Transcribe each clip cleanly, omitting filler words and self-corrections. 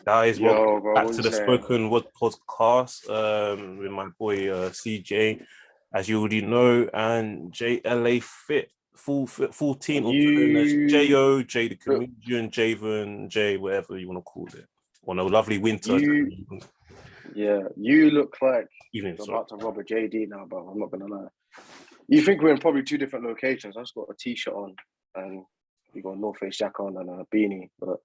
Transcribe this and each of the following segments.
Guys, welcome Yo, bro, back what to you the saying? Spoken Word podcast with my boy CJ, as you already know, and JLA Fit, full team, also known as You, JO, J the but comedian, Javen, J, whatever you want to call it. On a lovely winter you, yeah, you look like evening, you're sorry. about to rob a JD now, bro. I'm not gonna lie. You think we're in probably two different locations? I just got a t-shirt on and you got a North Face jacket on and a beanie, but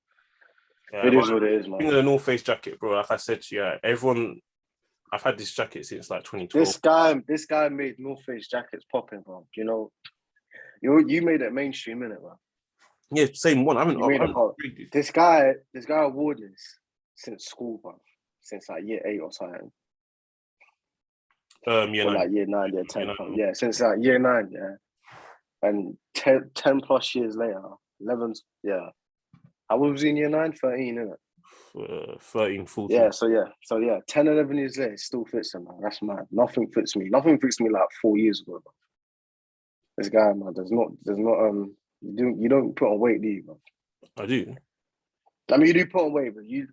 Yeah, it but is what it is, I think man. the North Face jacket, bro, like I said to you, everyone, I've had this jacket since like 2012. This guy made North Face jackets popping, bro. You know, you made it mainstream, innit, bro? Yeah, same one. You made I it haven't pop. upgraded. This guy wore this since school, bro. Since like year 8 or something. Year Or nine. like year 9, year Year 10. nine. Yeah, since like year 9, yeah. And 10 plus years later, 11, yeah. I was in year 9, 13, innit? 13, 14. Yeah, so yeah, 10, 11 years later, it still fits him, man. That's mad. Nothing fits me. Nothing fits me like 4 years ago, bro. This guy, man, you don't put on weight, do you, man? I do. I mean, you do put on weight, but you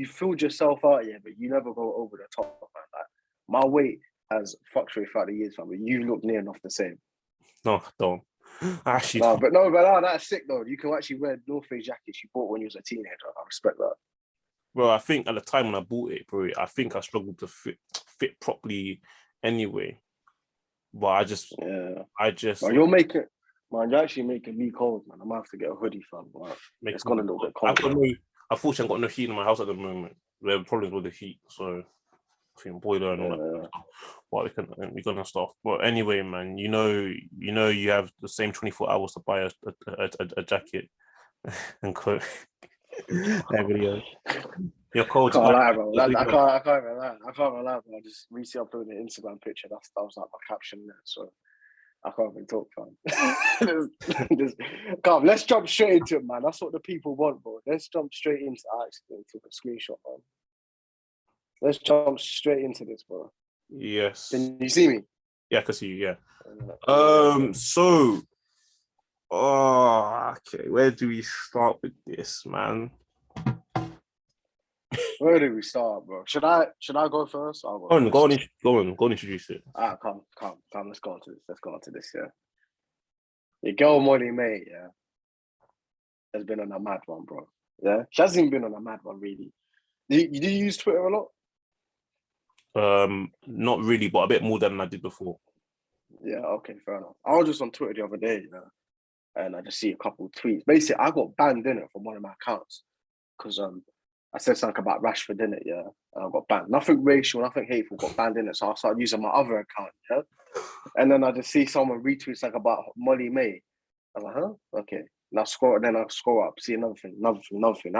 filled yourself out, yeah, but you never go over the top, man. Like, my weight has fluctuated throughout the years, man, but you look near enough the same. No, don't. I actually No, don't. but no, that's sick though. You can actually wear North Face jackets you bought when you was a teenager. I respect that. Bro, I think at the time when I bought it, bro, I think I struggled to fit properly anyway. But Yeah. I just Man, you're actually making me cold, man. I'm gonna have to get a hoodie, fam. Like, make it's gone a little bit cold. unfortunately, I've got no heat in my house at the moment. We have problems with the heat, so I think boiler and all that kind of stuff. But we're gonna start. But anyway, man, you have the same 24 hours to buy a jacket and coat. Everybody, you're cold. Can't lie, bro. I can't even lie. I can't even lie, bro. I just recently uploaded an Instagram picture. That was like my caption there. So I can't even talk, fam. Come, let's jump straight into it, man. That's what the people want, bro. Let's jump straight into. I actually took a screenshot, man. Let's jump straight into this, bro. Yes. Can you see me? Yeah, I can see you. Yeah. Yeah. So, okay. Where do we start with this, man? Where do we start, bro? Should I go first? I'll go first. Go on, introduce it. Come. Let's go on to this. Yeah. Your girl Molly May, yeah, has been on a mad one, bro. Yeah, she hasn't even been on a mad one, really. Do you use Twitter a lot? Not really, but a bit more than I did before. Yeah, okay, fair enough. I was just on Twitter the other day, you know, and I just see a couple of tweets. Basically, I got banned in it from one of my accounts because I said something about Rashford in it, yeah, and I got banned. Nothing racial, nothing hateful, got banned in it. So I started using my other account, yeah, and then I just see someone retweet something about Molly May. I was like, huh? Okay. And I scroll up, see another thing. Now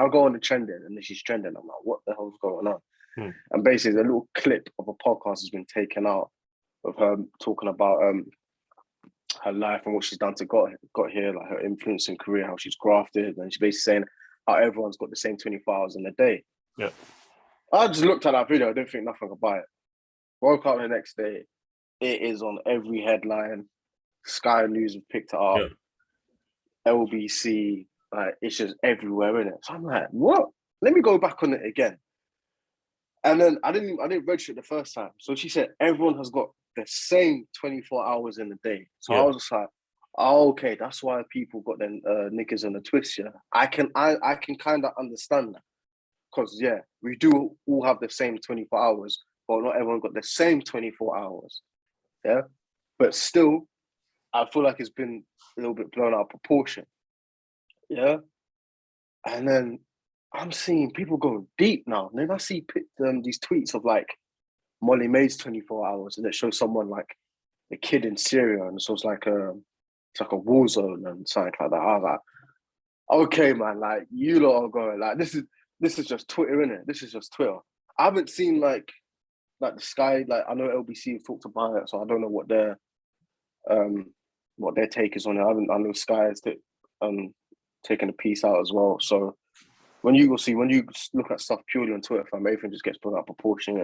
I go on the trending, and then she's trending. I'm like, what the hell's going on? And basically, a little clip of a podcast has been taken out of her talking about her life and what she's done to got here, like her influence and career, how she's grafted, and she's basically saying how everyone's got the same 24 hours in a day. Yeah. I just looked at that video, I didn't think nothing about it. Woke up the next day, it is on every headline. Sky News have picked it up. Yeah. LBC, like it's just everywhere in it. So I'm like, what? Let me go back on it again. And then I didn't register it the first time. So she said everyone has got the same 24 hours in a day. So I was just like, oh, okay, that's why people got their knickers on the twist. Yeah, I can kind of understand that because yeah, we do all have the same 24 hours, but not everyone got the same 24 hours. Yeah, but still, I feel like it's been a little bit blown out of proportion. Yeah, and then I'm seeing people going deep now. And then I see these tweets of like Molly May's 24 hours, and it shows someone like a kid in Syria, and so it's like a war zone and something like that. I was like, okay, man, like you lot are going like this is just Twitter, innit? This is just Twitter. I haven't seen like the Sky, like I know LBC have talked about it, so I don't know what their take is on it. I know Sky has taken a piece out as well. So when you look at stuff purely on Twitter, fam, everything just gets blown out of proportion.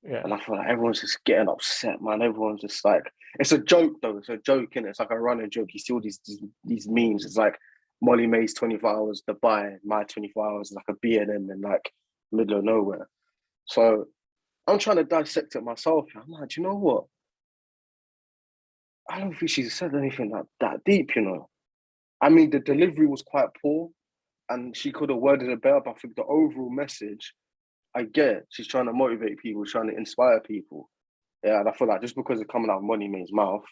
Yeah. And I feel like everyone's just getting upset, man. Everyone's just like, it's a joke though. It's a joke, innit? It's like a running joke. You see all these memes. It's like Molly May's 24 Hours, Dubai, my 24 Hours, like a B&M in like middle of nowhere. So I'm trying to dissect it myself. I'm like, do you know what? I don't think she said anything that deep, you know. I mean, the delivery was quite poor, and she could have worded it better. But I think the overall message, I get. She's trying to motivate people, trying to inspire people. Yeah, and I feel like just because it's coming out of Money May's mouth,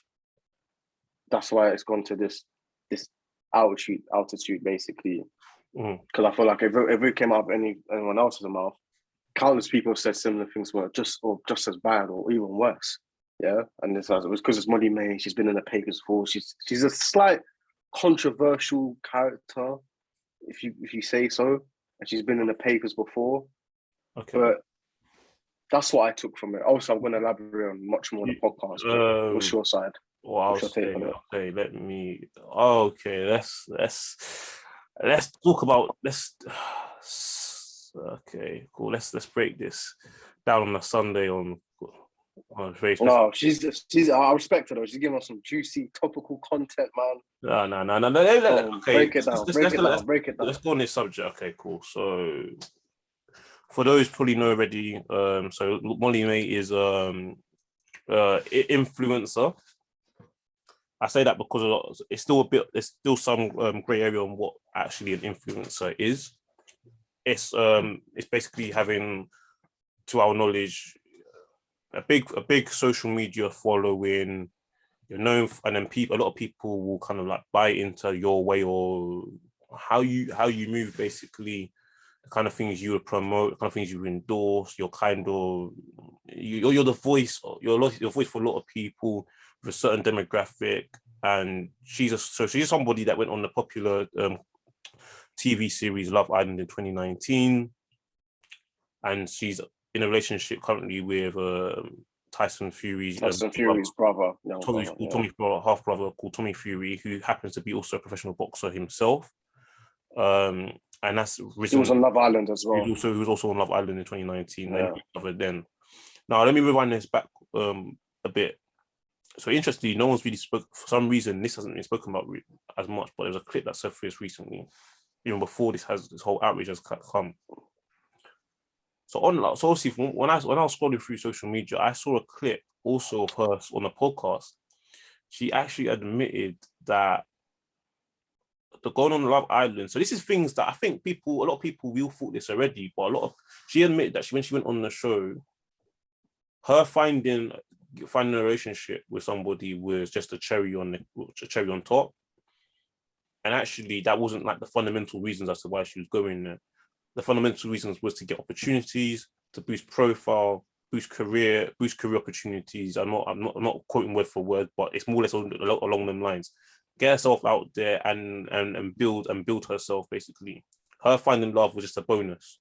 that's why it's gone to this altitude basically. Because I feel like if it came out of anyone else's mouth, countless people have said similar things were just as bad or even worse. Yeah, and it was because it's Molly May. She's been in the papers before. She's a slight controversial character, if you say so, and she's been in the papers before. Okay. But that's what I took from it. Also, I'm going to elaborate on much more on the podcast. What's your side? Well, I'll say, okay, let's talk about okay, cool. Let's break this down on a Sunday on Facebook. No, she's I respect her though. She's giving us some juicy topical content, man. No. Okay, break it down. Let's go on this subject. Okay, cool. So for those probably know already, so Molly May is influencer. I say that because it's still there's still some gray area on what actually an influencer is. It's basically having, to our knowledge, a big social media following. You're known, and then a lot of people will kind of like buy into your way or how you move, basically. The kind of things you would promote, the kind of things you endorse. You're the voice. You're the voice for a lot of people with a certain demographic. And she's somebody that went on the popular TV series Love Island in 2019, and she's in a relationship currently with Tyson Fury's brother, Tommy's brother, half brother, called Tommy Fury, who happens to be also a professional boxer himself. And that's he was on Love Island as well. He was also on Love Island in 2019. Yeah. Then, now let me rewind this back a bit. So interestingly, no one's really spoke. For some reason, this hasn't been spoken about as much. But there's a clip that surfaced recently, even before this whole outrage has come. So obviously, when I was scrolling through social media, I saw a clip also of her on a podcast. She actually admitted that the going on Love Island. So this is things that I think a lot of people will thought this already, but she admitted that when she went on the show, her finding a relationship with somebody was just a cherry on top. And actually, that wasn't like the fundamental reasons as to why she was going there. The fundamental reasons was to get opportunities, to boost profile, boost career opportunities. I'm not quoting word for word, but it's more or less along them lines. Get herself out there and build herself, basically. Her finding love was just a bonus.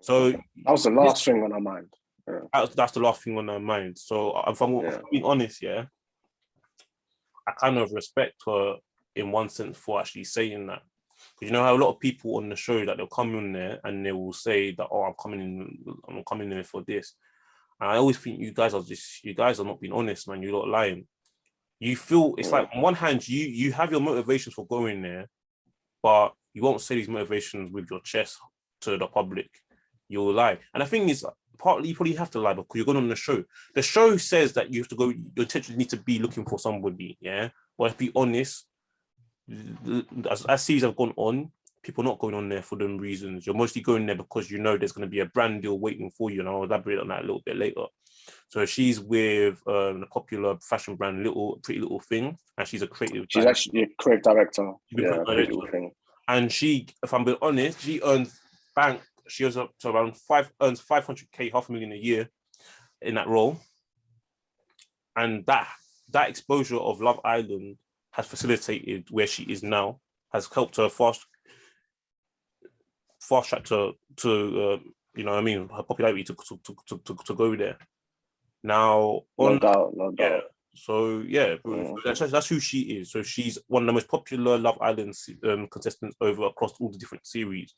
So that was the last thing on her mind. Yeah. That's the last thing on her mind. So if I'm being honest, I kind of respect her in one sense for actually saying that. Because you know how a lot of people on the show that they'll come in there and they will say that, I'm coming in for this. And I always think you guys are not being honest, man. You're not lying. You feel it's like on one hand you have your motivations for going there, but you won't say these motivations with your chest to the public. You'll lie. And the thing is, partly you probably have to lie because you're going on the show. The show says that you have to go, you intentionally need to be looking for somebody, yeah? But to be honest, as series have gone on, people are not going on there for them reasons. You're mostly going there because you know there's going to be a brand deal waiting for you, and I'll elaborate on that a little bit later. So she's with the popular fashion brand Pretty Little Thing, and she's a creative. She's actually a creative director. Yeah, Pretty Little Thing. And she, if I'm being honest, she earns bank. She earns up to around earns 500K, $500,000 a year in that role. And that exposure of Love Island has facilitated where she is now, has helped her fast track to you know what I mean, her popularity to go there. Now, no doubt. So that's who she is. So she's one of the most popular Love Island contestants across all the different series.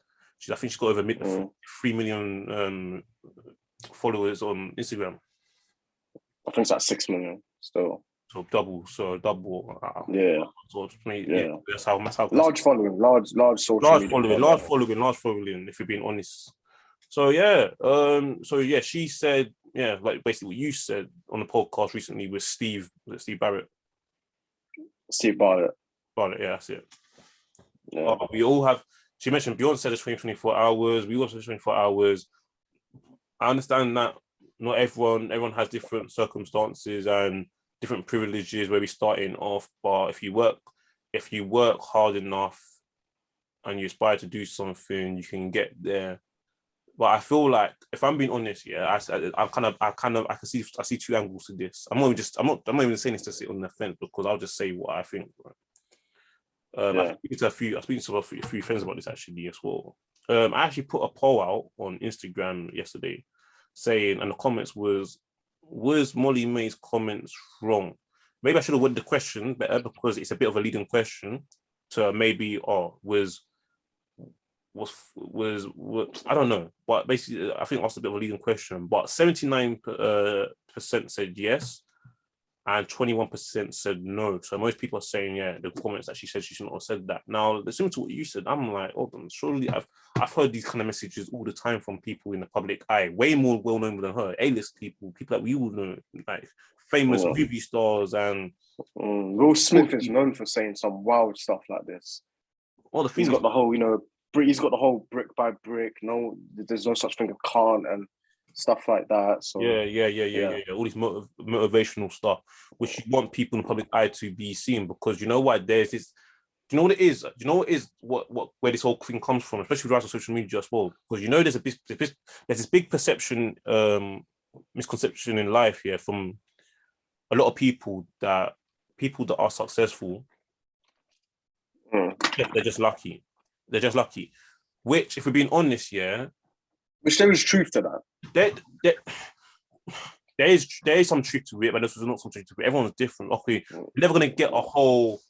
I think she's got over 3 million followers on Instagram. I think it's like 6 million still. So double. Yeah. So yeah, that's how large following, large social media. Large following. If you're being honest. So yeah, she said, yeah, like basically what you said on the podcast recently with Steve Barrett. Steve Barrett. Yeah, that's it. Yeah. We all have. She mentioned Beyonce said it's 24 hours. We also 24 hours. I understand that not everyone has different circumstances and different privileges where we're starting off. But if you work hard enough and you aspire to do something, you can get there. But I feel like, if I'm being honest, yeah, I see two angles to this. I'm not even saying this to sit on the fence, because I'll just say what I think. Right? I speak to a few friends about this actually as well. I actually put a poll out on Instagram yesterday saying, and the comments was Molly May's comments wrong? Maybe I should have worded the question better, because it's a bit of a leading question to maybe, was I don't know, but basically I think that's a bit of a leading question. But 79% said yes, and 21% said no. So most people are saying, yeah, the comments that she said she shouldn't have said that. Now, similar to what you said, I'm like, hold on, surely I've heard these kind of messages all the time from people in the public eye, way more well known than her, A-list people that we all know, like famous movie stars. And Will Smith is known for saying some wild stuff like this. All the things he's got the whole, he's got the whole brick by brick. No, there's no such thing as can't and stuff like that. So yeah. All these motivational stuff, which you want people in the public eye to be seen, because you know what? There's this. Do you know what it is? Do you know what is where this whole thing comes from, especially with regards to social media as well? Because there's this big perception, misconception in life here from a lot of people that are successful. They're just lucky. Which, if we're being honest, which there is truth to that. There is some truth to it, but there's not some truth to it. Everyone's different. Okay, we're never gonna get a whole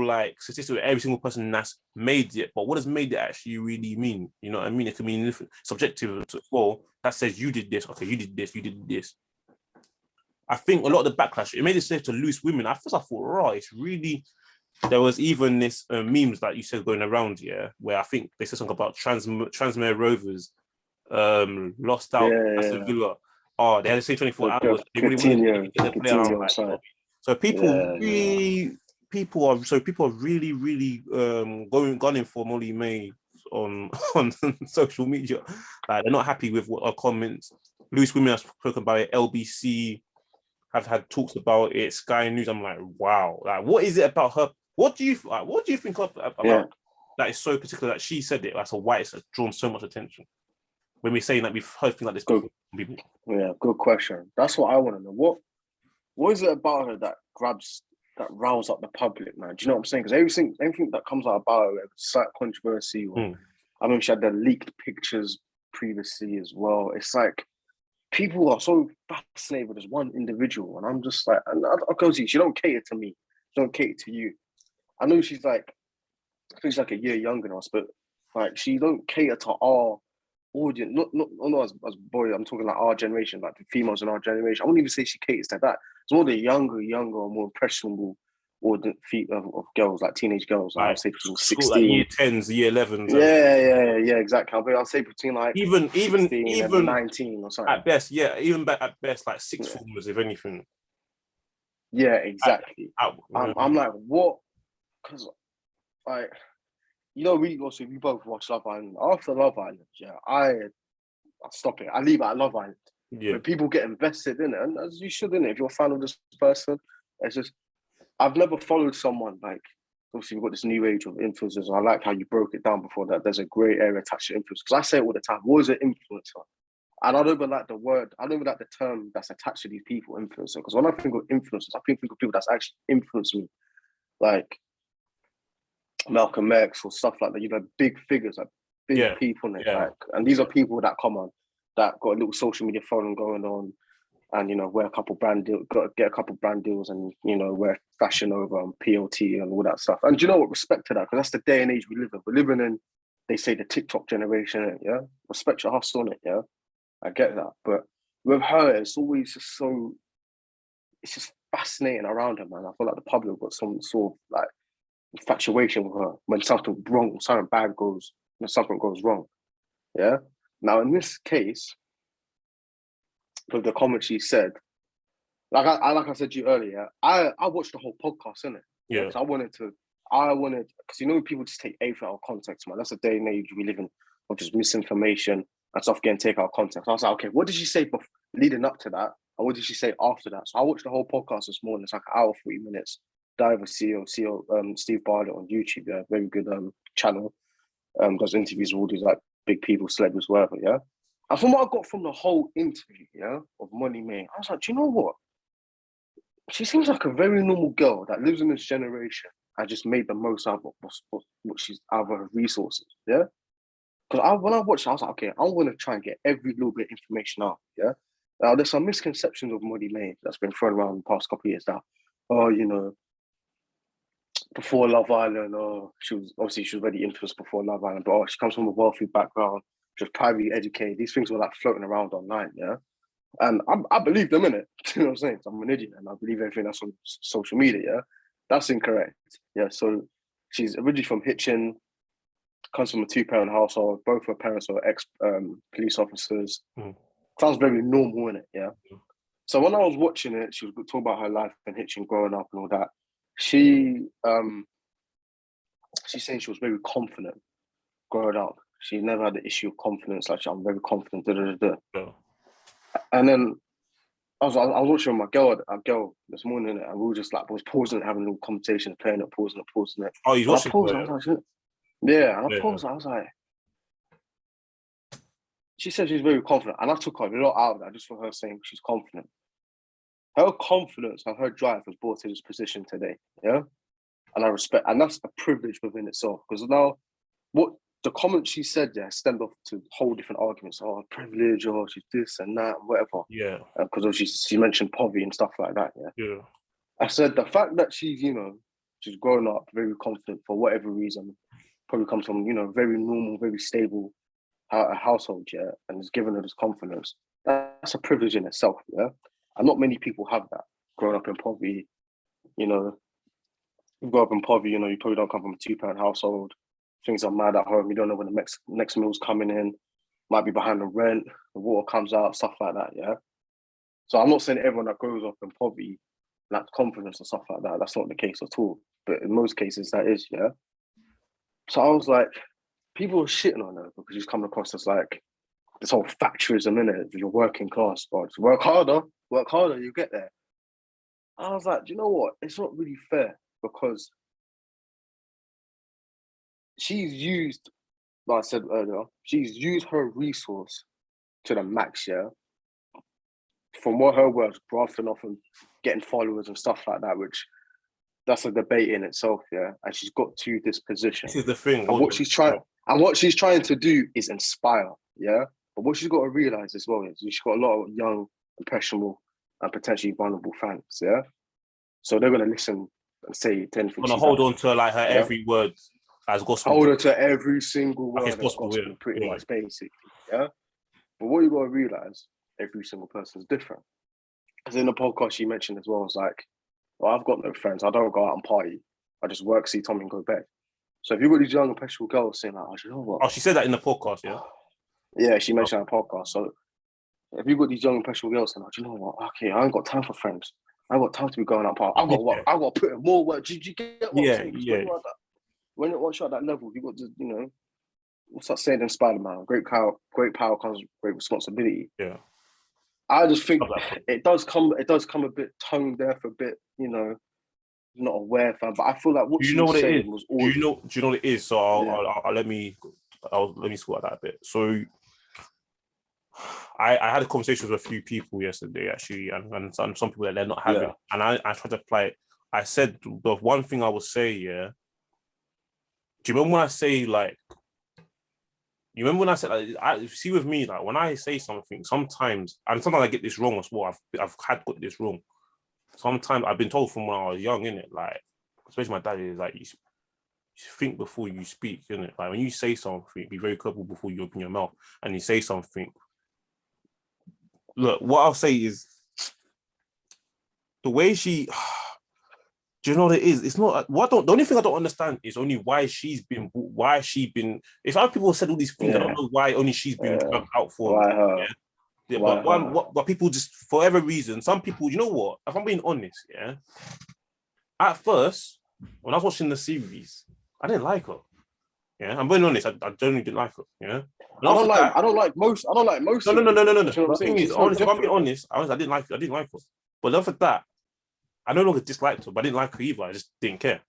like statistic with every single person that's made it. But what does made it actually really mean? You know what I mean? It can mean subjective to well, that says you did this. Okay, you did this. I think a lot of the backlash, it made it safe to loose women. At first I thought, right, it's really. There was even this memes that you said going around, where I think they said something about Transmere Rovers lost out as a Villa. Oh, they had to say 24 hours. They really wanted to get the player out. Like, so people are really gunning for Molly May on social media. Like, they're not happy with what our comments. Loose women have spoken about it. LBC have had talks about it. Sky News. I'm like, wow. Like, what is it about her? What do you think about that is so particular that she said it? That's why it's drawn so much attention. When we're saying that we've heard things like this before from people. Yeah, good question. That's what I want to know. What is it about her that riles up the public, man? Do you know what I'm saying? Because everything that comes out about her, slight controversy. I mean, she had the leaked pictures previously as well. It's like people are so fascinated with this one individual, and I'm just like, and I'll go see. She don't cater to me. She don't cater to you. I know she's like a year younger than us, but like she don't cater to our audience. Not as boy. I'm talking like our generation, like the females in our generation. I wouldn't even say she caters to that. It's more the younger, more impressionable audience of girls, like teenage girls. Like, I'd say between 16, like year 10s, year 11s. Yeah, exactly. I'll say between like even 16 and 19 or something. At best, even at best, like sixth formers, if anything. Yeah, exactly. I'm like, what? Because like, we both watch Love Island. After Love Island, I'll stop it. I leave it at Love Island. Yeah. When people get invested in it, and as you should, in it, if you're a fan of this person, it's just, I've never followed someone like, obviously we've got this new age of influencers. I like how you broke it down before, that there's a great area attached to influence. Because I say it all the time, what is an influencer? And I don't even like the term that's attached to these people, influencer. Because when I think of influencers, I think of people that's actually influenced me. Like Malcolm X or stuff like that, big figures, like big people in it. Like, and these are people that come on, that got a little social media following going on, and wear a couple brand deals, get a couple brand deals, and wear Fashion Over and PLT and all that stuff. And do you know what? Respect to that, because that's the day and age we live in. We're living in, they say, the TikTok generation. Respect your hustle on it. I get that, but with her, it's always just so. It's just fascinating around her, man. I feel like the public got some sort of like infatuation with her when something bad goes, when something goes wrong. Yeah. Now in this case, with the comment she said, like I said to you earlier, I watched the whole podcast, innit? Yeah. Because because people just take everything out of context, man. That's the day and age we live in of just misinformation and stuff getting taken out of context. I was like, okay, what did she say leading up to that? And what did she say after that? So I watched the whole podcast this morning. It's like an hour, 40 minutes. Diver CEO, Steve Bartlett on YouTube, yeah, very good channel. Does interviews with all these like big people, celebrities, whatever, yeah. And from what I got from the whole interview, yeah, of Money May, I was like, do you know what? She seems like a very normal girl that lives in this generation and just made the most out of what she's out of her resources, yeah. Because when I watched, I was like, okay, I'm gonna try and get every little bit of information out, yeah. Now there's some misconceptions of Money May that's been thrown around in the past couple of years now. Oh, before Love Island, she was already influenced before Love Island, but she comes from a wealthy background, she was privately educated. These things were like floating around online, yeah. And I believe them in it. You know what I'm saying? So I'm an idiot and I believe everything that's on social media, yeah. That's incorrect. Yeah. So she's originally from Hitchin, comes from a 2-parent household. Both her parents are ex police officers. Sounds very normal, in it, yeah. So when I was watching it, she was talking about her life in Hitchin growing up and all that. She's saying she was very confident growing up. She never had the issue of confidence. Like, I'm very confident. Yeah. And then I was watching with my girl this morning, and we were just like, was pausing it, having a little conversation, playing it, pausing it. Oh, you watching? I paused. I was like, yeah, and I paused. I was like, she said she's very confident, and I took her a lot out of that just for her saying she's confident. Her confidence and her drive has brought her to this position today, yeah, and I respect, and that's a privilege within itself. Because now, what the comment she said there stemmed off to whole different arguments. Oh, privilege, or she's this and that, and whatever. Yeah. Because she mentioned poverty and stuff like that. Yeah. Yeah. I said the fact that she's grown up very confident for whatever reason, probably comes from very normal, very stable household, yeah, and has given her this confidence. That's a privilege in itself, yeah. And not many people have that. Growing up in poverty, you grow up in poverty, you probably don't come from a 2-parent household. Things are mad at home. You don't know when the next meal's coming in. Might be behind the rent. The water comes out, stuff like that. Yeah. So I'm not saying everyone that grows up in poverty lacks confidence and stuff like that. That's not the case at all. But in most cases, that is. Yeah. So I was like, people are shitting on her because she's coming across as like this whole factorism in it. You're working class, but work harder, you get there. I was like, do you know what? It's not really fair because she's used, like I said earlier, she's used her resource to the max, yeah. From what her words, grafting off and getting followers and stuff like that, which that's a debate in itself, yeah. And she's got to this position. This is the thing. And what she's trying to do is inspire, yeah. But what she's got to realize as well is she's got a lot of young, impressionable, and potentially vulnerable fans, yeah. So they're gonna listen and say anything. Gonna hold on to like her every word as gospel. Hold on to every single word as gospel, yeah. pretty much, basically, yeah. But what you gotta realize, every single person is different. Because in the podcast she mentioned as well, it's like, well, I've got no friends. I don't go out and party. I just work, see Tommy, and go bed. So if you've got these young, impressionable girls saying like, oh, you know what? Oh, she said that in the podcast, yeah? Yeah, she mentioned that in the podcast. So if you've got these young, impressionable girls saying, oh, you know what? Okay, I ain't got time for friends. I ain't got time to be going out party. I got work. I got to put in more work. Do you get what I'm saying? Yeah. Once you're at that level, you got to, what's that saying in Spider-Man? Great power comes with great responsibility. Yeah. I just think it does come a bit tongue deaf, a bit, not aware fan. But I feel like what she was saying was all. Do you know what it is? So I'll let me sort that a bit. So I had a conversation with a few people yesterday actually, and some people that they're not having, and I tried to apply it. I said the one thing I would say, yeah. Do you remember when I say like? You remember when I said, like, I see with me, like when I say something, sometimes I get this wrong as well. I've got this wrong. Sometimes I've been told from when I was young, innit? Like, especially my dad is like, you think before you speak, innit? Like when you say something, be very careful before you open your mouth and you say something. Look, what I'll say is, the way she. Do you know what it is? It's not the only thing I don't understand is only why she's been. If other people said all these things, I don't know why only she's been dragged out for. Why her? Yeah? Yeah, but people just for whatever reason, some people, you know what? If I'm being honest, yeah. At first, when I was watching the series, I didn't like her. Yeah, I'm being honest. I generally didn't like her. Yeah, I don't like most. No. The thing is, honestly, if I'm being honest, I didn't like her. But after that, I no longer disliked her, but I didn't like her either. I just didn't care.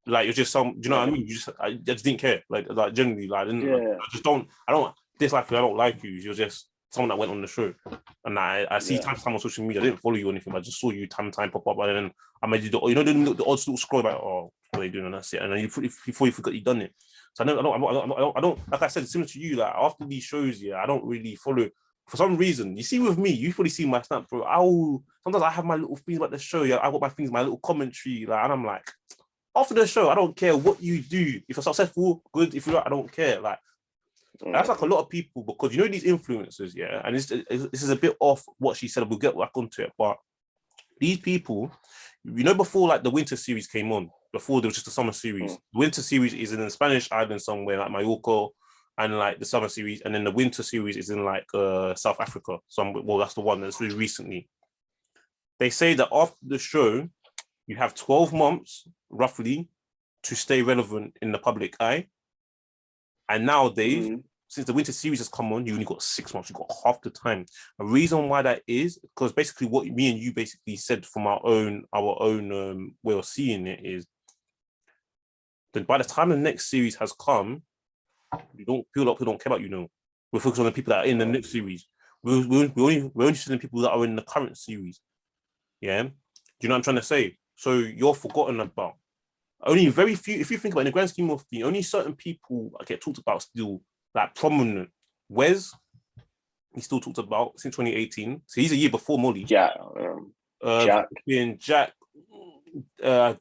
Like it's just some, do you know what I mean? I just didn't care. Like generally, like I didn't. Yeah. I don't dislike you. I don't like you. You're just someone that went on the show, and I see time on social media. I didn't follow you or anything. I just saw you time pop up, and then I made the odd little scroll like, oh, what are you doing? And that's it. And then before you forgot you'd done it. So I don't. Like I said, similar to you. Like after these shows, I don't really follow. For some reason, you see with me, you probably see my snap, bro. Sometimes I have my little things about the show. I got my things, my little commentary, like, and I'm like, after the show, I don't care what you do. If you're successful, good. If you're not, I don't care. Like, that's like a lot of people because these influencers, and this is a bit off what she said. We'll get back onto it, but these people, before like the winter series came on, before there was just a summer series. The winter series is in a Spanish island somewhere like Mallorca. And like the summer series, and then the winter series is in like South Africa. That's the one that's really recently. They say that after the show, you have 12 months roughly to stay relevant in the public eye. And nowadays, since the winter series has come on, you only got 6 months. You got half the time. The reason why that is because basically what me and you basically said from our own way of seeing it is that by the time the next series has come. People don't care about We're focused on the people that are in the next series. We're only interested in people that are in the current series. Yeah, do you know what I'm trying to say? So you're forgotten about. Only very few. If you think about it, in the grand scheme of things, only certain people get talked about still, like prominent. Wes, he's still talked about since 2018. So he's a year before Molly. Jack. Jack.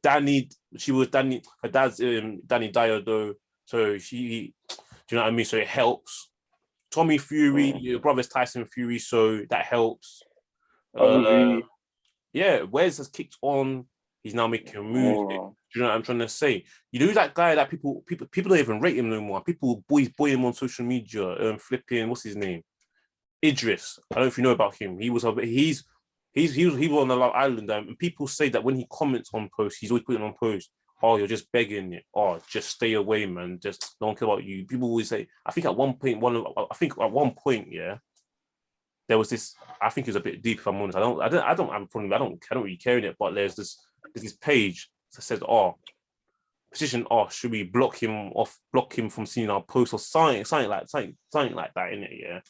Danny. She was Danny. Her dad's Danny Dyer though. So she. Do you know what I mean? So it helps. Tommy Fury, your brother's Tyson Fury, so that helps. Wes has kicked on. He's now making a move. Do you know what I'm trying to say? Who's that guy that people don't even rate him no more. People boy him on social media. Flipping, what's his name? Idris. I don't know if you know about him. He was on the Love Island, and people say that when he comments on posts, he's always putting on posts. Oh, you're just begging it. Oh, just stay away, man. Just don't care about you. People always say. I think at one point, there was this. I think it was a bit deep. If I'm honest, I don't have a problem. I don't really care in it. But there's this page that says, "Oh, position. Oh, should we block him from seeing our post or something like that in it?" Yeah.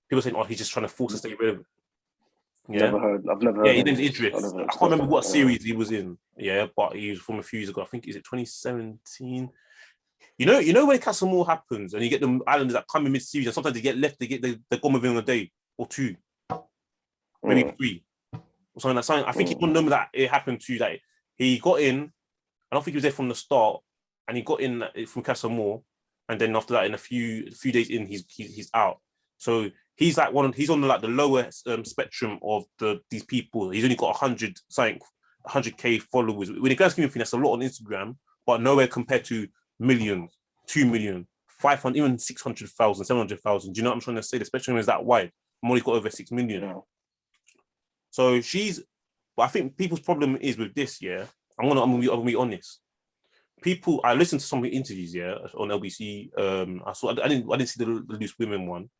People saying, "Oh, he's just trying to force us to stay relevant." Yeah. I've never heard. Yeah, his name's Idris. I can't remember what series he was in. Yeah, but he was from a few years ago. I think is it 2017. You know when Castle Moore happens and you get the islanders that come in mid-series and sometimes they get left, they're gone within a day or two, maybe 3 or something like something. I think he couldn't remember that it happened to that. He got in. I don't think he was there from the start, and he got in from Castle Moore, and then after that, in a few days in, he's out. So he's like he's on the lower spectrum of these people. He's only got 100K followers. When the guys give me that's a lot on Instagram, but nowhere compared to millions, 2 million, 500, even 600,000, 700,000. Do you know what I'm trying to say? The spectrum is that wide. Molly's got over 6 million now. So but I think people's problem is with this. Yeah, I'm gonna be honest. I listened to some of the interviews on LBC. I didn't see the Loose Women one.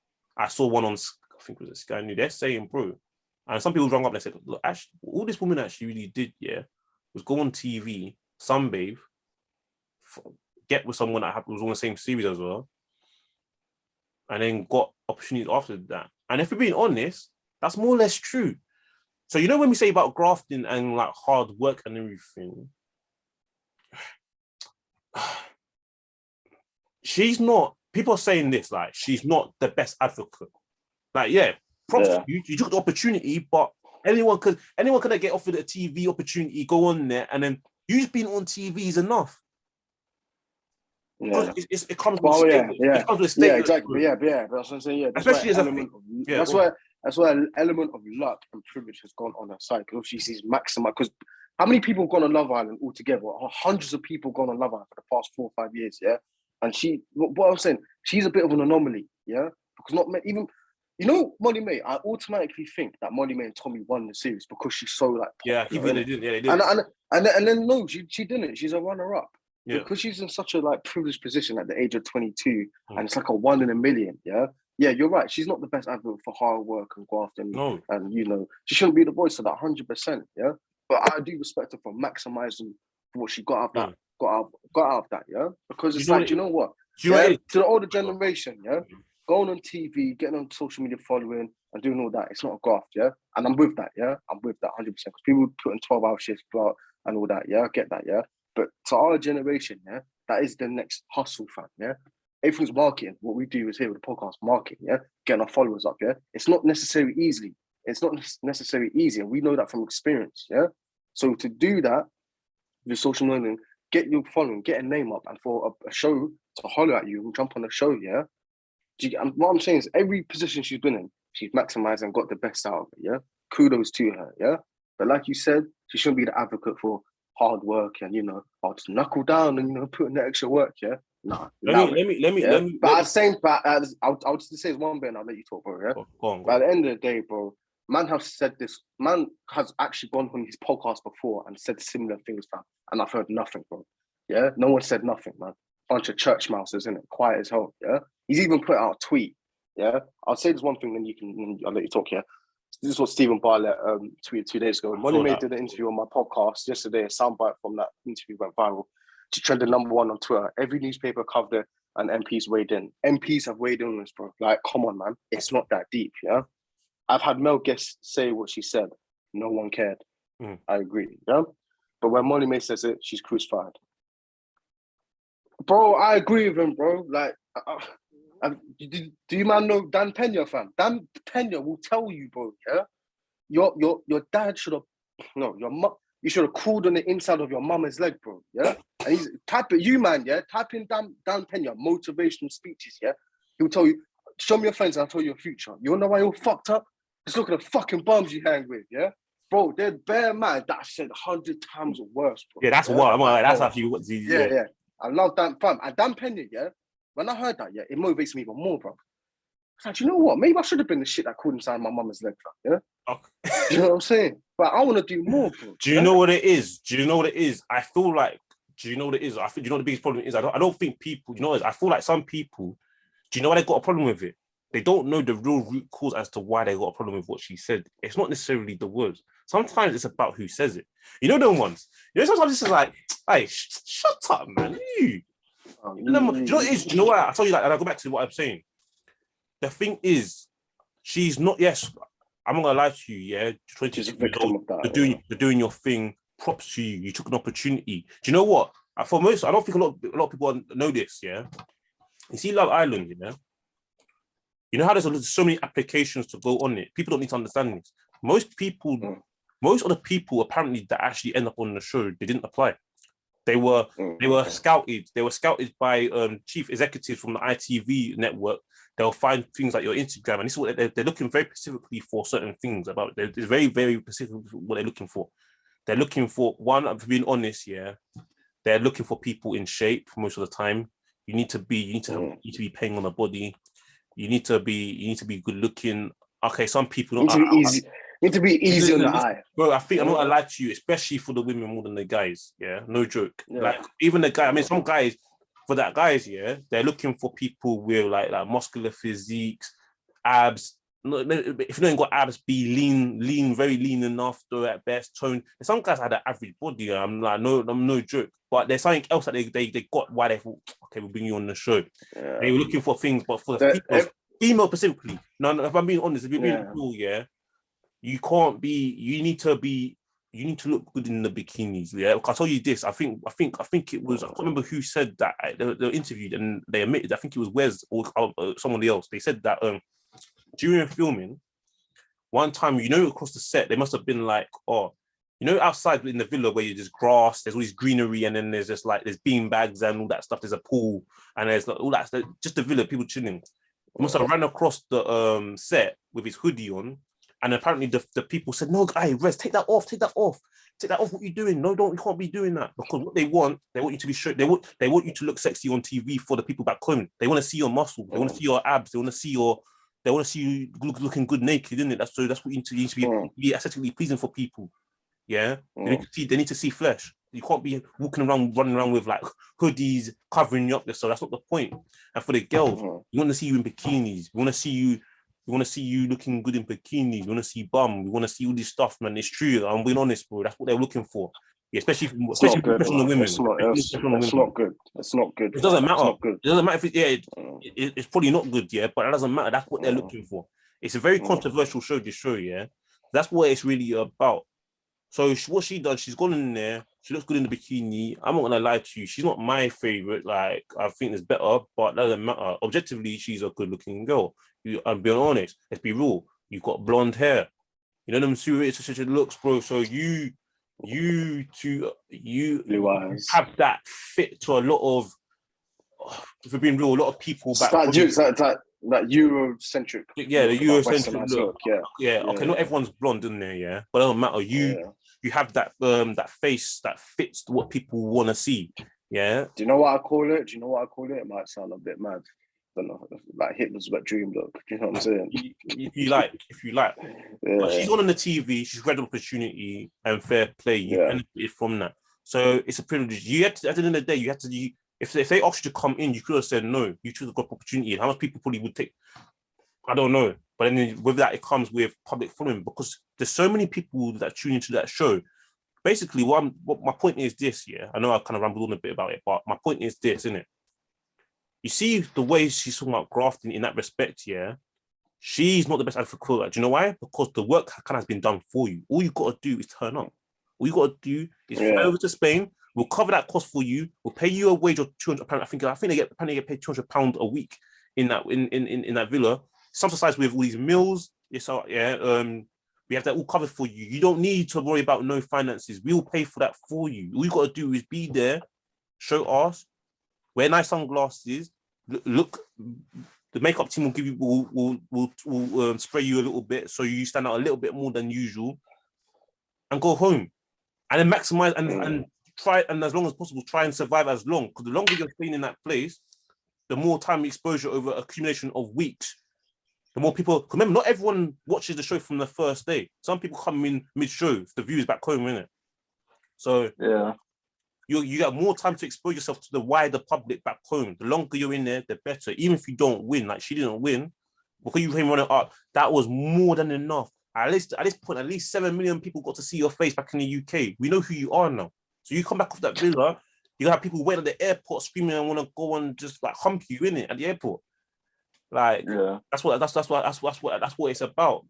I saw one on, I think it was Sky News. They're saying, bro, and some people rang up and said, look, actually, all this woman actually really did, was go on TV, sunbathe, get with someone that was on the same series as well, and then got opportunities after that. And if we're being honest, that's more or less true. So when we say about grafting and like hard work and everything, she's not. People are saying this like she's not the best advocate. Like, props to you. You took the opportunity, but anyone could get offered a TV opportunity, go on there, and then you just being on TV is enough. Yeah, it comes with a statement. It comes with a statement. Yeah, exactly. Yeah. That's what I'm saying. Yeah, especially as that's why an element of luck and privilege has gone on her side because she's maximized. Because how many people have gone on Love Island altogether? Hundreds of people gone on Love Island for the past 4 or 5 years, yeah. And what I'm saying, she's a bit of an anomaly, yeah. Because not even, Molly May. I automatically think that Molly May and Tommy won the series because she's so like. Yeah, they did. Yeah, they did. And then no, she didn't. She's a runner-up. Yeah. Because she's in such a like privileged position at the age of 22, and it's like a 1 in a million. Yeah, yeah, you're right. She's not the best advocate for hard work and graft, and she shouldn't be the voice of that 100%. Yeah, but I do respect her for maximizing what she got out of that. Got out of that. Yeah, because it's to the older generation. Yeah, going on TV, getting on social media following, and doing all that. It's not a graft. Yeah, and I'm with that. Yeah, I'm with that 100% because people put in 12-hour shifts, blah, and all that. Yeah, I get that. Yeah. But to our generation, yeah, that is the next hustle, fam, yeah? Everything's marketing. What we do is here with the podcast, marketing, yeah? Getting our followers up, yeah? It's not necessarily easy. It's not necessarily easy, and we know that from experience, yeah? So to do that, with social media, get your following, get a name up, and for a show to holler at you and jump on the show, yeah? And what I'm saying is every position she's been in, she's maximized and got the best out of it, yeah? Kudos to her, yeah? But like you said, she shouldn't be the advocate for hard work and I'll just knuckle down and put in the extra work. Yeah, nah. Let me. But at the same time, I'll just say one bit and I'll let you talk, bro. Yeah. Go on. But at the end of the day, bro, man has said this. Man has actually gone on his podcast before and said similar things, fam. And I've heard nothing, bro. Yeah, no one said nothing, man. Bunch of church mouses, isn't it? Quiet as hell. Yeah. He's even put out a tweet. Yeah. I'll say this one thing, then I'll let you talk. Yeah. This is what Stephen Bartlett tweeted 2 days ago. Molly May did an interview on my podcast yesterday. A soundbite from that interview went viral. She trended #1 on Twitter. Every newspaper covered it, and MPs weighed in. MPs have weighed in on this, bro. Like, come on, man. It's not that deep, yeah? I've had male guests say what she said. No one cared. I agree, yeah? But when Molly May says it, she's crucified. Bro, I agree with him, bro. Like, do you man know Dan Pena, fam? Dan Pena will tell you, bro, yeah? Your dad should have, your mom, you should have crawled on the inside of your mama's leg, bro, yeah? And he's, type in Dan Pena, motivational speeches, yeah? He'll tell you, show me your friends and I'll tell you your future. You wanna know why you're fucked up? Just look at the fucking bums you hang with, yeah? Bro, they're bare man that said 100 times worse, bro. Yeah, that's what, that's actually what yeah. I love Dan, fam. And Dan Pena, yeah? When I heard that, yeah, it motivates me even more, bro. I was like, you know what? Maybe I should have been the shit that called inside my mama's leg, yeah? Okay. Do you know what I'm saying? But I want to do more, bro. Do you know what it is? I feel like, do you know what it is? I think, do you know what the biggest problem is? I don't think people, I feel like some people, do you know why they got a problem with it? They don't know the real root cause as to why they got a problem with what she said. It's not necessarily the words. Sometimes it's about who says it. You know them ones? Sometimes it's like, hey, shut up, man. You know what it is? Do you know what? I tell you that, and I go back to what I'm saying. The thing is, she's not, yes, I'm not gonna lie to you, yeah. 26 years old, you're doing your thing, props to you. You took an opportunity. Do you know what? For most, I don't think a lot of people know this, yeah. You see Love Island, you know how there's so many applications to go on it. People don't need to understand this. Most of the people apparently that actually end up on the show, they didn't apply. They were scouted. They were scouted by chief executives from the ITV network. They'll find things like your Instagram, and this is what they're looking very specifically for certain things about. It's very, very specific what they're looking for. They're looking for one. I'm being honest, yeah. They're looking for people in shape most of the time. You need to be paying on the body. You need to be good looking. Okay, some people don't. Need to be easy on the eye. Bro, I think I'm not gonna lie to you, especially for the women more than the guys. Yeah, no joke. Yeah. Like even the guy, I mean, some guys, for that guys, yeah, they're looking for people with like muscular physiques, abs. No, if you don't got abs, be lean, very lean enough, though at best, tone. And some guys had an average body. I'm no joke. But there's something else that they got why they thought, okay, we'll bring you on the show. Yeah. They were looking for things, but for the female specifically. No, if I'm being honest, if you're being cool, yeah. You can't be. You need to look good in the bikinis. Yeah, I'll tell you this. I think it was. I can't remember who said that. They were interviewed and they admitted. I think it was Wes or someone else. They said that during filming, one time, across the set, they must have been like, outside in the villa where there's grass, there's all this greenery, and then there's just like there's bean bags and all that stuff. There's a pool and there's like, all that. Just the villa, people chilling. Must have ran across the set with his hoodie on, and apparently the people said, "No, guy, Rez, take that off. What you doing? No, don't. You can't be doing that because what they want you to be sure. They want you to look sexy on TV for the people back home. They want to see your muscle. They want to see your abs. They want to see you looking good naked, isn't it? That's what you need to be aesthetically pleasing for people. Yeah, they need to see flesh. You can't be running around with like hoodies covering you up. So that's not the point. And for the girls, you want to see you in bikinis. We want to see you looking good in bikinis. We want to see bum. We want to see all this stuff, man. It's true. I'm being honest, bro. That's what they're looking for. Yeah, especially professional women. It's not good. It's not good. It doesn't matter. It's not good. It doesn't matter if it's probably not good, yeah, but it doesn't matter. That's what they're looking for. It's a very controversial show, this show, yeah. That's what it's really about. So what she does, she's gone in there. She looks good in the bikini. I'm not gonna lie to you. She's not my favorite. Like I think there's better, but that doesn't matter. Objectively, she's a good-looking girl. I'm being honest. Let's be real. You've got blonde hair. You know them serious such looks, bro. So you blue eyes have that fit to a lot of. If we're being real, a lot of people back. That Eurocentric. Yeah, the Eurocentric look. Yeah. Okay, not everyone's blonde in there, yeah, but it doesn't matter. You have that that face that fits what people want to see. Yeah. Do you know what I call it? It might sound a bit mad. I don't know, like Hitler's wet dream look. Do you know what I'm saying? If you like. But she's on the TV. She's read an opportunity and fair play. You benefited from that. So it's a privilege. You had to, at the end of the day, you had to. If they asked you to come in, you could have said no. You chose a good opportunity. How much people probably would take? I don't know. But then with that, it comes with public following because there's so many people that tune into that show. Basically, what my point is this, yeah. I know I kind of rambled on a bit about it, but my point is this, isn't it? You see the way she's talking about grafting in that respect, yeah. She's not the best advocate. Do you know why? Because the work kind of has been done for you. All you got to do is turn up. All you got to do is fly over to Spain. We'll cover that cost for you. We'll pay you a wage of £200. I think they get paid £200 a week in that villa. Subsidized with all these meals. We have that all covered for you. You don't need to worry about no finances. We'll pay for that for you. All you got to do is be there, show us, wear nice sunglasses, look. The makeup team will give you will spray you a little bit so you stand out a little bit more than usual, and go home, and then maximize and try, and as long as possible try and survive as long, because the longer you're staying in that place, the more time exposure over accumulation of weeks, the more people. Remember, not everyone watches the show from the first day. Some people come in mid-show. The view is back home, isn't it? So you got more time to expose yourself to the wider public back home. The longer you're in there, the better. Even if you don't win, like she didn't win, because you came running up, that was more than enough. At this point, at least 7 million people got to see your face back in the UK. We know who you are now. So you come back off that villa, you have people waiting at the airport screaming and want to go and just like hump you in it at the airport. Like that's what it's about.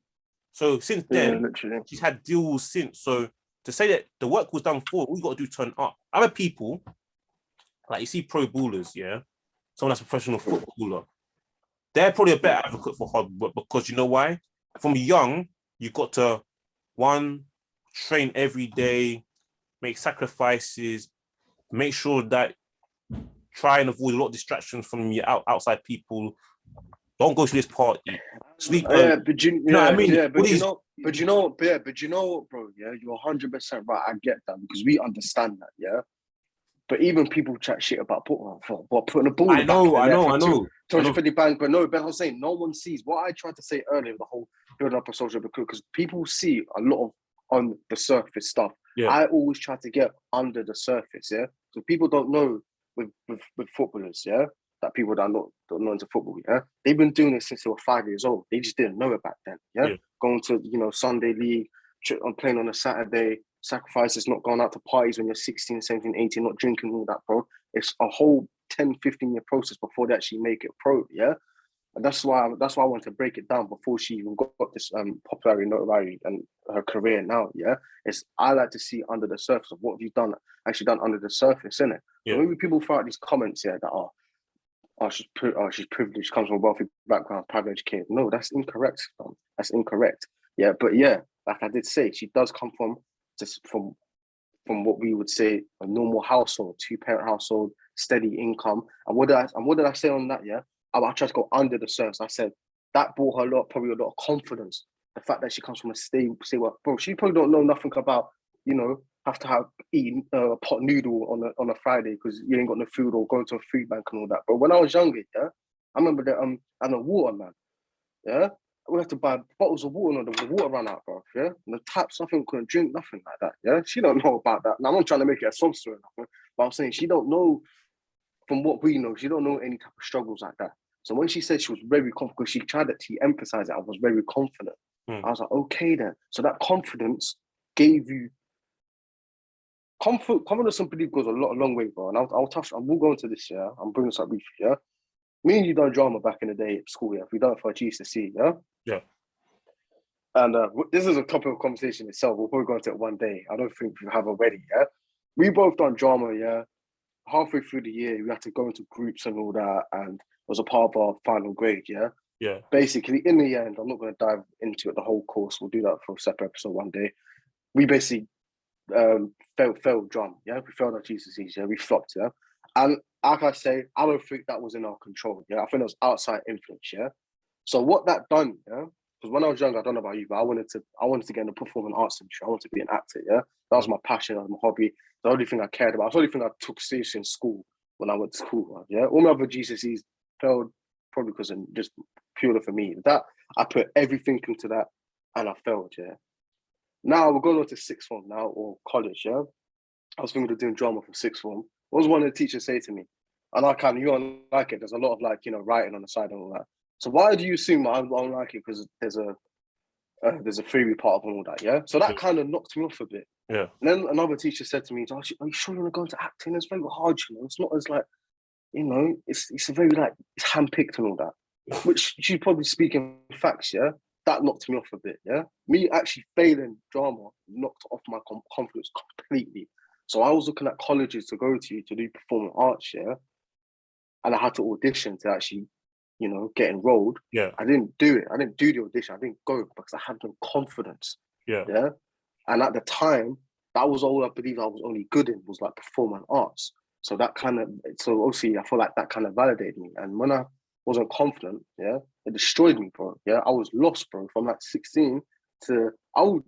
So since then, she's had deals since. So to say that the work was done for, all you got to do is turn up. Other people, like you see pro ballers, yeah, someone that's a professional footballer, they're probably a better advocate for hard work because you know why? From young, you got to train every day, make sacrifices, make sure that try and avoid a lot of distractions from your outside people. Don't go to this party. Sleep. But you know, bro. Yeah, you're 100% right. I get that because we understand that. Yeah, but even people chat shit about putting a ball. I know. 250 pounds, but no. But I'm saying no one sees what I tried to say earlier. The whole building up a social because people see a lot of on the surface stuff. Yeah. I always try to get under the surface. Yeah, so people don't know with footballers. Yeah. That people that are not into football, yeah, they've been doing this since they were 5 years old. They just didn't know it back then, yeah. Going to Sunday league, playing on a Saturday, sacrifices, not going out to parties when you're 16, 17, 18, not drinking all that, bro. It's a whole 10, 15-year process before they actually make it pro, yeah. And that's why I wanted to break it down before she even got this popularity, notoriety, and her career now, yeah. I like to see under the surface of what you've actually done under the surface, innit? Yeah. Maybe people throw out these comments here that are. She's privileged, comes from a wealthy background, private educated. No, that's incorrect. That's incorrect. Yeah, but yeah, like I did say, she does come from what we would say a normal household, 2-parent household, steady income. And what did I say on that? Yeah, I tried to go under the surface. I said that brought her probably a lot of confidence. The fact that she comes from a stable, bro, she probably don't know nothing about, have to eat a pot noodle on a Friday because you ain't got no food, or going to a food bank and all that. But when I was younger, yeah, I remember that I'm a water man, yeah. We had to buy bottles of water, and the water ran out, bro. Yeah, and the taps, nothing, couldn't drink, nothing like that. Yeah, she don't know about that. Now I'm not trying to make it a sob story, but I'm saying she don't know. From what we know, she don't know any type of struggles like that. So when she said she was very confident, she tried to emphasize it. I was very confident. I was like, okay then. So that confidence gave you confidence and belief goes a long way, bro. And we'll go into this, yeah. I'm bringing this up briefly, yeah. Me and you done drama back in the day at school, yeah. We done it for a GCSE, yeah. Yeah. And this is a topic of conversation itself. We'll probably go into it one day. I don't think we have already, yeah. We both done drama, yeah. Halfway through the year, we had to go into groups and all that, and it was a part of our final grade, yeah? Yeah. Basically, in the end, I'm not going to dive into it, the whole course. We'll do that for a separate episode one day. We basically failed drama, yeah? We failed our GCSEs, yeah? We flopped, yeah? And like I say, I don't think that was in our control, yeah? I think it was outside influence, yeah? So what that done, yeah? Because when I was younger, I don't know about you, but I wanted to get in the performing arts industry. I wanted to be an actor, yeah? That was my passion, that was my hobby. The only thing I cared about. It was the only thing I took seriously in school when I went to school, yeah? All my other GCSEs failed probably because of just purely for me. That, I put everything into that and I failed, yeah? Now we're going on to sixth form now, or college, yeah? I was thinking of doing drama for sixth form. What was one of the teachers say to me? And you don't like it. There's a lot of writing on the side and all that. So why do you assume I don't like it? Because there's a theory part of all that, yeah? So that kind of knocked me off a bit. Yeah. And then another teacher said to me, are you sure you want to go into acting? It's very hard, It's not as it's a very it's handpicked and all that. Which she's probably speaking facts, yeah? That knocked me off a bit, yeah? Me actually failing drama knocked off my confidence completely. So I was looking at colleges to go to do performing arts, yeah? And I had to audition to actually, get enrolled. Yeah. I didn't do it. I didn't do the audition. I didn't go because I had no confidence. Yeah. Yeah. And at the time, that was all I believe I was only good in, was performing arts. So obviously I feel like that kind of validated me. And when I wasn't confident, yeah, it destroyed me, bro. Yeah. I was lost, bro. From 16 to,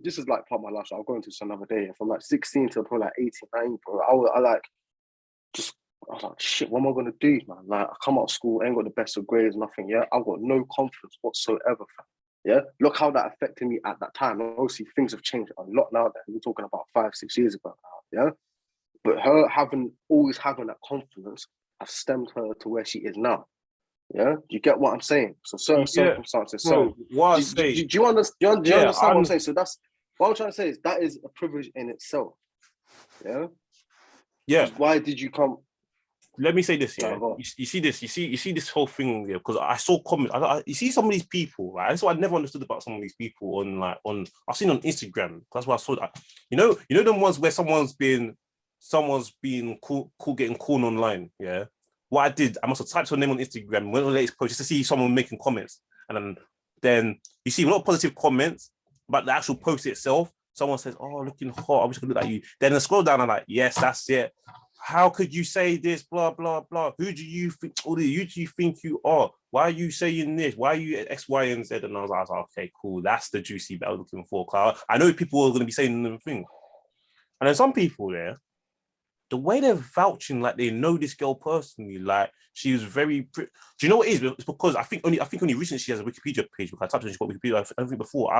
this is part of my life, so I'll go into this another day. From 16 to probably 18, 19, bro. I was like, shit, what am I gonna do, man? I come out of school, ain't got the best of grades, nothing. Yeah, I've got no confidence whatsoever. Yeah, look how that affected me at that time. Obviously, things have changed a lot now. We're talking about 5-6 years ago now. Yeah, but her always having that confidence has stemmed her to where she is now. Yeah, you get what I'm saying? So certain circumstances. Bro, do you understand what I'm saying? So that's what I'm trying to say, is that is a privilege in itself. Yeah. Yeah. Why did you come? Let me say this, yeah. You see this, you see this whole thing, yeah, because I saw comments. You see some of these people, right? That's what I never understood about some of these people I've seen on Instagram. That's why I saw that. You know them ones where someone's been getting corn online, yeah. What I did, I must have typed her name on Instagram, went on the latest post just to see someone making comments, and then you see a lot of positive comments about the actual post itself. Someone says, "Oh, looking hot. I wish I could look like you." Then I scroll down, I'm like, "Yes, that's it. How could you say this? Blah blah blah. Who do you think? Who do you think you are? Why are you saying this? Why are you X, Y, and Z?" And I was like, "Okay, cool. That's the juicy bit I was looking for." I know people are going to be saying them things, and then some people there, the way they're vouching like they know this girl personally, like she was very. Do you know what it is? It's because I think only recently she has a Wikipedia page. Because I typed in, she's got Wikipedia. I think before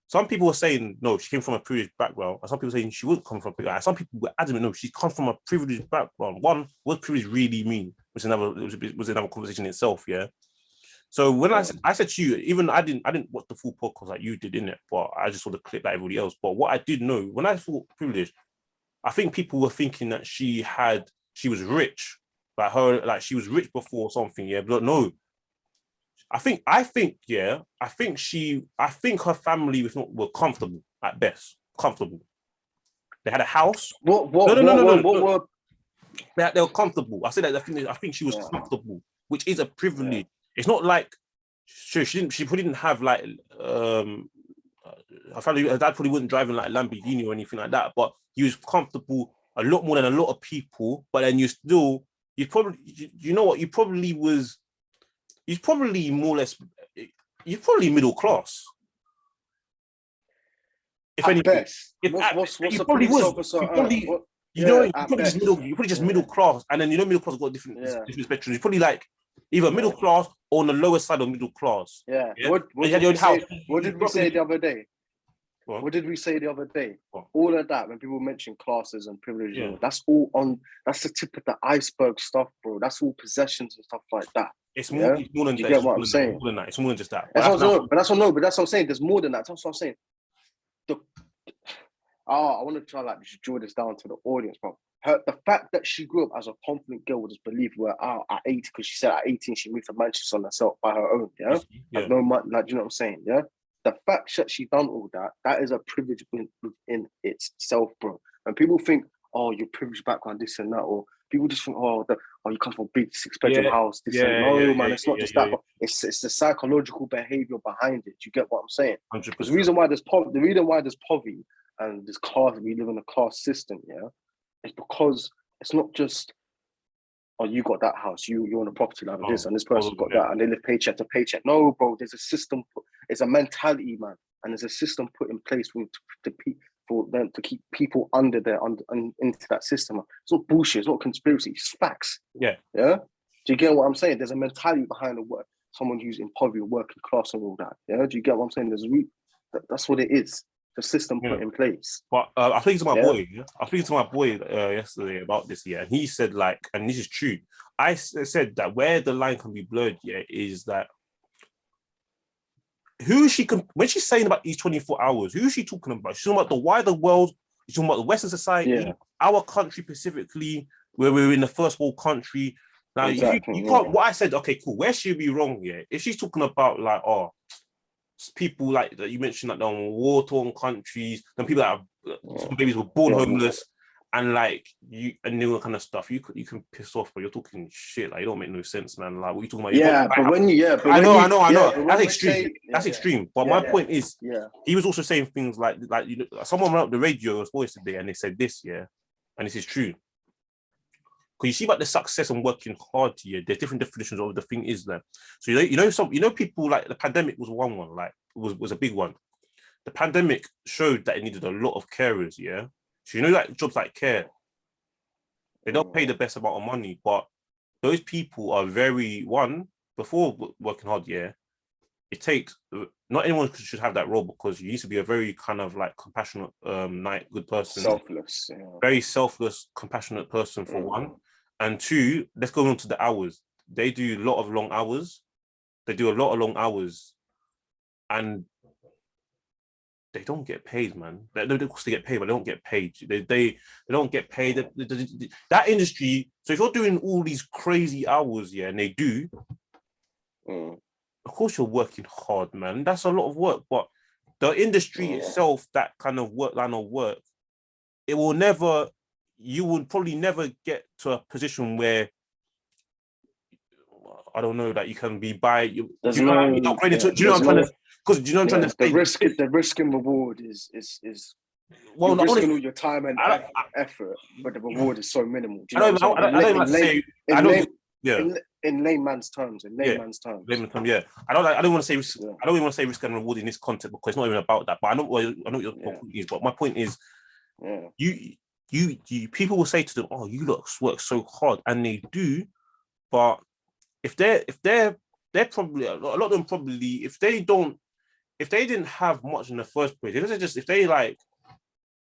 some people were saying, no, she came from a privileged background. And some people saying she wouldn't come from a privileged background. Some people were adamant, no, she comes from a privileged background. One, what privilege really mean? Was another conversation itself, yeah? So when I said to you, even I didn't watch the full podcast like you did, innit? But I just saw the clip like everybody else. But what I did know, when I saw privilege, I think people were thinking that she was rich. She was rich before something, yeah? But no, I think her family were comfortable at best. Comfortable. They had a house. No. They were comfortable. I said that I think she was comfortable, which is a privilege. Yeah. It's not like she probably didn't have her dad probably wasn't driving like a Lamborghini or anything like that, but he was comfortable a lot more than a lot of people. But then you probably was. he's probably more or less, he's probably middle class. If at anything, best. if What's he a probably police was, officer? he probably, What, you know, yeah, you're at probably just best. middle, you're probably just middle class, and then you know middle class have got different spectrums. You're probably like either middle class or on the lower side of middle class. Yeah. Yeah? What And you had your own house. did we say the other day? What? What did we say the other day? What? All of that, when people mention classes and privileges, Yeah. that's the tip of the iceberg stuff, bro. That's all possessions and stuff like that. It's more, it's more than you that. get what I'm saying? It's more than that. It's more than just that. But that's what I'm saying. There's more than that. That's what I'm saying. I want to try like draw this down to the audience, bro. The fact that she grew up as a confident girl with this belief where at 18, because she said at 18 she moved to Manchester on herself by her own, yeah? Like, no money, like, you know what I'm saying, yeah? The fact that she done all that, that is a privilege in itself, bro. And people think, oh, you're privileged background, this and that, or people just think, you come from a big 6-bedroom house, this and man, it's not just that. But it's the psychological behavior behind it. Do you get what I'm saying? 100%. Because the reason why there's poverty and this class, we live in a class system, yeah, it's because it's not just, oh, you got that house, you're on a property like this, and this person's got that, and they live paycheck to paycheck. No, bro, there's a system, it's a mentality, man, and there's a system put in place for them to keep people into that system. It's not bullshit, it's not conspiracy, it's facts. Yeah. Do you get what I'm saying? There's a mentality behind the work, someone who's in poverty, working class, and all that. Yeah, do you get what I'm saying? That's what it is. The system put in place. But I was speaking to my boy. I was speaking to my boy yesterday about this, and he said, like, and this is true. I said that where the line can be blurred, is that who is she? When she's saying about these 24 hours, who is she talking about? She's talking about the wider world. She's talking about the Western society, our country specifically, where we're in the first world country. Now, exactly, you can't. What I said, okay, cool. Where she'd be wrong, if she's talking about like, people like that you mentioned, like the war-torn countries, then people that some babies were born homeless, and like and all that kind of stuff. You can piss off, but you're talking shit. Like, it don't make no sense, man. Like, what are you talking about? I know. That's extreme. That's extreme. But my point is, he was also saying things like someone went up the radio as well yesterday, and they said this, and this is true. Because you see about the success and working hard here, there's different definitions of the thing is that. So people, like the pandemic was one, like was a big one. The pandemic showed that it needed a lot of carers, So like jobs like care, they don't pay the best amount of money, but those people are before working hard, it takes, not anyone should have that role, because you need to be a very kind of like compassionate, good person. Selfless. Very selfless, compassionate person for one. And two, let's go on to the hours. They do a lot of long hours. And they don't get paid, man. They get paid, but they don't get paid. They don't get paid. That industry, so if you're doing all these crazy hours, and they do, of course you're working hard, man. That's a lot of work. But the industry itself, that kind of line of work, you will probably never get to a position where, I don't know, that you can be Because you know what I'm trying to say? The risk and reward is you're risking all your time and effort, but the reward is so minimal. Do you know what I'm saying? In layman's terms. I don't want to say risk. I don't even want to say risk and reward in this context, because it's not even about that. But I know what your point is. But my point is, you people will say to them, "Oh, you lot work so hard," and they do. But if they're probably, a lot of them probably, if they didn't have much in the first place, if they like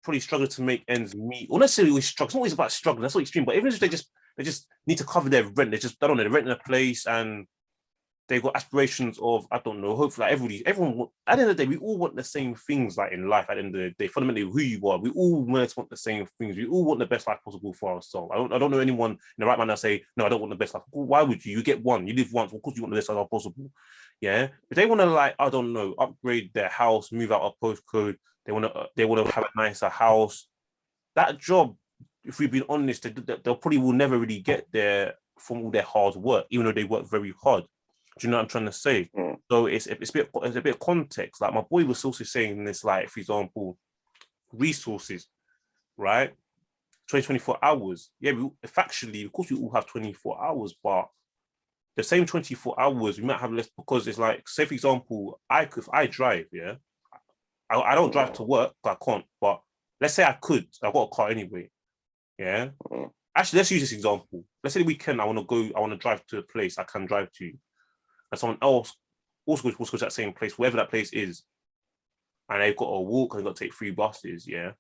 probably struggle to make ends meet, or necessarily always struggle. It's not always about struggling. That's not extreme. But even if they just need to cover their rent, they're renting a place, and they've got aspirations of, I don't know, hopefully like everyone, at the end of the day, we all want the same things, like in life. At the end of the day, fundamentally, who you are, we all want the same things. We all want the best life possible for ourselves. I don't know anyone in the right mind that say, no, I don't want the best life. Why would you? You get one, you live once. Of course you want the best life possible. If they want to, like, I don't know, upgrade their house, move out of postcode, they want to have a nicer house. That job, if we've been honest, they'll probably will never really get there from all their hard work, even though they work very hard. Do you know what I'm trying to say? So it's a bit of context. Like, my boy was also saying this, like, for example, resources, right? 24 hours. Yeah, factually, of course, we all have 24 hours, but the same 24 hours, we might have less because it's like, say for example, if I drive, yeah, I don't drive to work, I can't. But let's say I could, I've got a car anyway, yeah. Actually, let's use this example. Let's say the weekend I want to drive to a place I can drive to, and someone else also goes to that same place, wherever that place is, and they've got to walk and they've got to take 3 buses, yeah.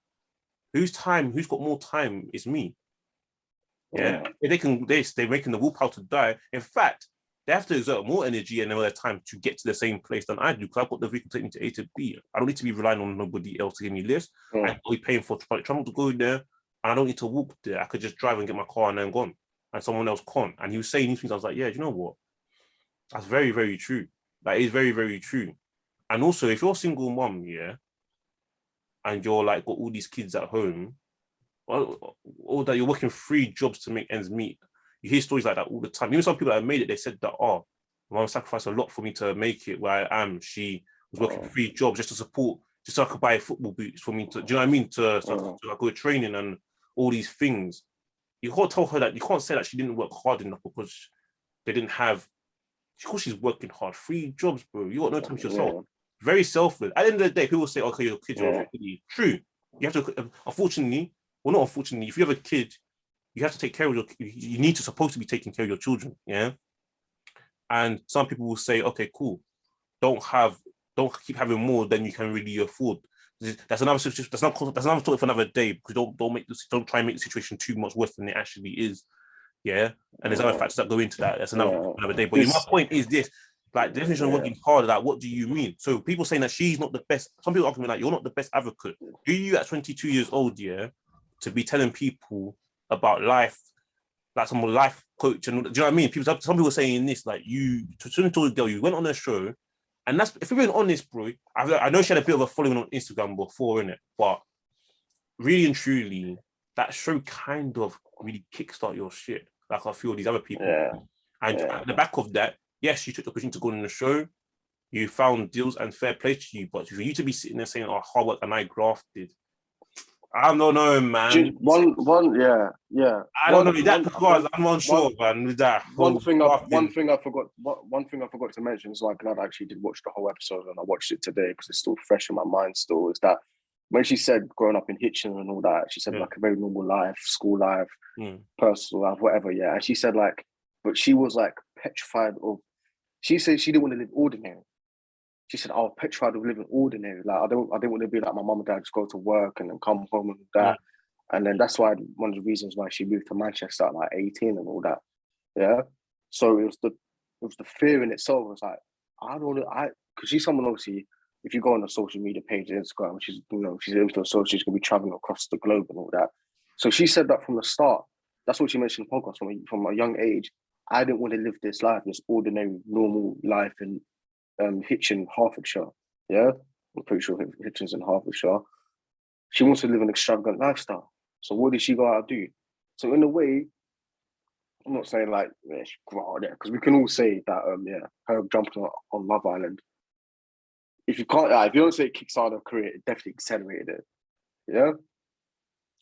Who's got more time is me. Yeah. They're making the willpower to die. In fact, they have to exert more energy and more time to get to the same place than I do, because I've got the vehicle to take me to A to B. I don't need to be relying on nobody else to give me lifts. I'm only paying for public transport to go there, and I don't need to walk there. I could just drive and get my car and then gone, and someone else can't. And he was saying these things. I was like, yeah, do you know what? That's very, very true. That is very, very true. And also, if you're a single mom, yeah, and you're like got all these kids at home, or that you're working 3 jobs to make ends meet. You hear stories like that all the time. Even some people that have made it, they said that, oh, my mom sacrificed a lot for me to make it where I am. She was working 3 jobs just to support, just so I could buy football boots for me to, do you know what I mean? So I go training and all these things. You can't tell her that, you can't say that she didn't work hard enough because they didn't have, of course she's working hard. 3 jobs, bro. You got no time to yourself. Very selfless. At the end of the day, people say, okay, your kids are really true. You have to, unfortunately, well, not unfortunately, if you have a kid, you have to take care of you need to supposed to be taking care of your children, yeah? And some people will say, okay, cool. Don't keep having more than you can really afford. That's another situation. That's another topic for another day, because don't try and make the situation too much worse than it actually is. Yeah. And there's other factors that go into that. That's another day. But my point is this. Like, the definition of working hard, like, what do you mean? So people saying that she's not the best, some people argue like, you're not the best advocate. Do you at 22 years old, yeah, to be telling people about life, like some life coach, and do you know what I mean? Some people are saying this, like, you told a girl, you went on a show, and that's, if we're being honest, bro, I know she had a bit of a following on Instagram before, innit? But really and truly, that show kind of really kickstart your shit, like I feel these other people. And at the back of that, yes, you took the opportunity to go on the show, you found deals and fair play to you, but for you to be sitting there saying, oh, hard work and I grafted, I don't know, man. I don't know that because I'm unsure, man. With that, one thing I forgot to mention is, like, and I actually did watch the whole episode, and I watched it today because it's still fresh in my mind. Still, is that when she said growing up in Hitchin and all that, she said like a very normal life, school life, personal life, whatever. Yeah, and she said like, but she was like petrified of. She said she didn't want to live ordinary. She said, "I was petrified of living ordinary. Like I didn't want to be like my mum and dad, just go to work and then come home and that." And then that's why one of the reasons why she moved to Manchester at like 18 and all that. Yeah. So it was the fear in itself. It was like, I don't know, because she's someone, obviously, if you go on the social media page, Instagram, she's into social, she's gonna be traveling across the globe and all that. So she said that from the start. That's what she mentioned in the podcast from a young age. I didn't want to live this life, this ordinary, normal life in Hitchin, Hertfordshire. Yeah, I'm pretty sure Hitchin's in Hertfordshire. She wants to live an extravagant lifestyle. So what did she go out and do? So in a way, I'm not saying like she grew out there, because we can all say that her jumping on Love Island. If you don't say it kickstarted her career, it definitely accelerated it. Yeah.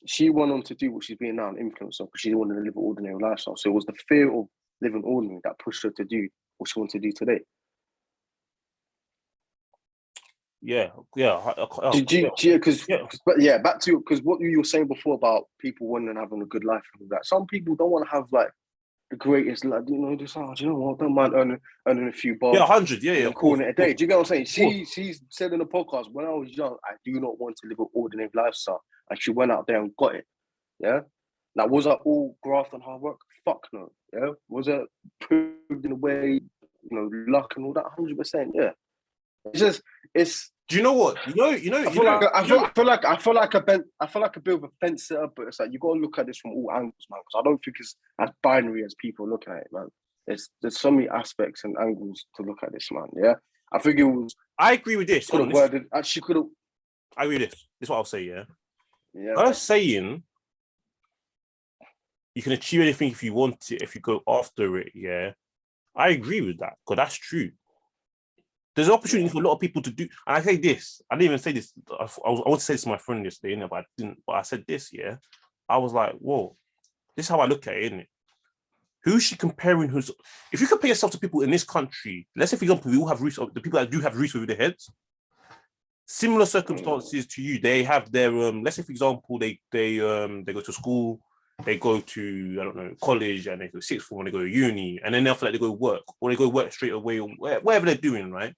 She went on to do what she's being now, an influencer, because she wanted to live an ordinary lifestyle. So it was the fear of living ordinary that pushed her to do what she wants to do today. Yeah. Back to, because what you were saying before about people wanting to have a good life and all that. Some people don't want to have like the greatest, like, do you know what? Don't mind earning a few bucks. Yeah, 100. Yeah, calling it a day. Do you get what I'm saying? She said in the podcast, when I was young, I do not want to live an ordinary lifestyle, and she went out there and got it. Yeah. Now, was that all graft and hard work? Fuck no. Yeah. Was it proved in a way, luck and all that? 100%. Yeah. It's. Do you know what? I feel like a bit of a fence setter, but it's like you got to look at this from all angles, man. Because I don't think it's as binary as people look at it, man. There's so many aspects and angles to look at this, man. Yeah, I think it was. I agree with this. She could have. I agree with this. This is what I'll say. Yeah. Yeah. Her saying you can achieve anything if you want it, if you go after it. Yeah, I agree with that, because that's true. There's an opportunity for a lot of people to do. And I say this. I didn't even say this. I want to say this to my friend yesterday, but I didn't. But I said this. Yeah, I was like, whoa, this is how I look at it, innit? Who's she comparing? If you compare yourself to people in this country, let's say, for example, we all have roofs. The people that do have roofs over their heads, similar circumstances to you. They have their let's say, for example, they go to school, they go to, I don't know, college, and they go sixth form, and they go to uni, and then after that they go work, or they go work straight away, or whatever they're doing, right?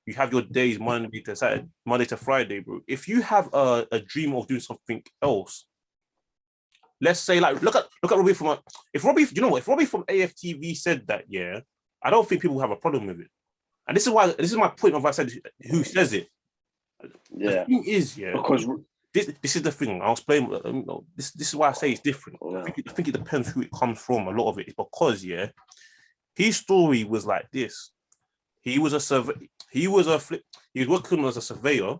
You have your days Monday to Saturday, Monday to Friday, bro. If you have a dream of doing something else, let's say, like, look at Robbie from, if Robbie from AFTV said that, yeah, I don't think people have a problem with it. And this is my point of, I said, who says it. Yeah. The thing is, yeah, because this is the thing. I'll explain. This is why I say it's different. Yeah. I think it depends who it comes from. A lot of it is because, yeah, his story was like this. He was working as a surveyor.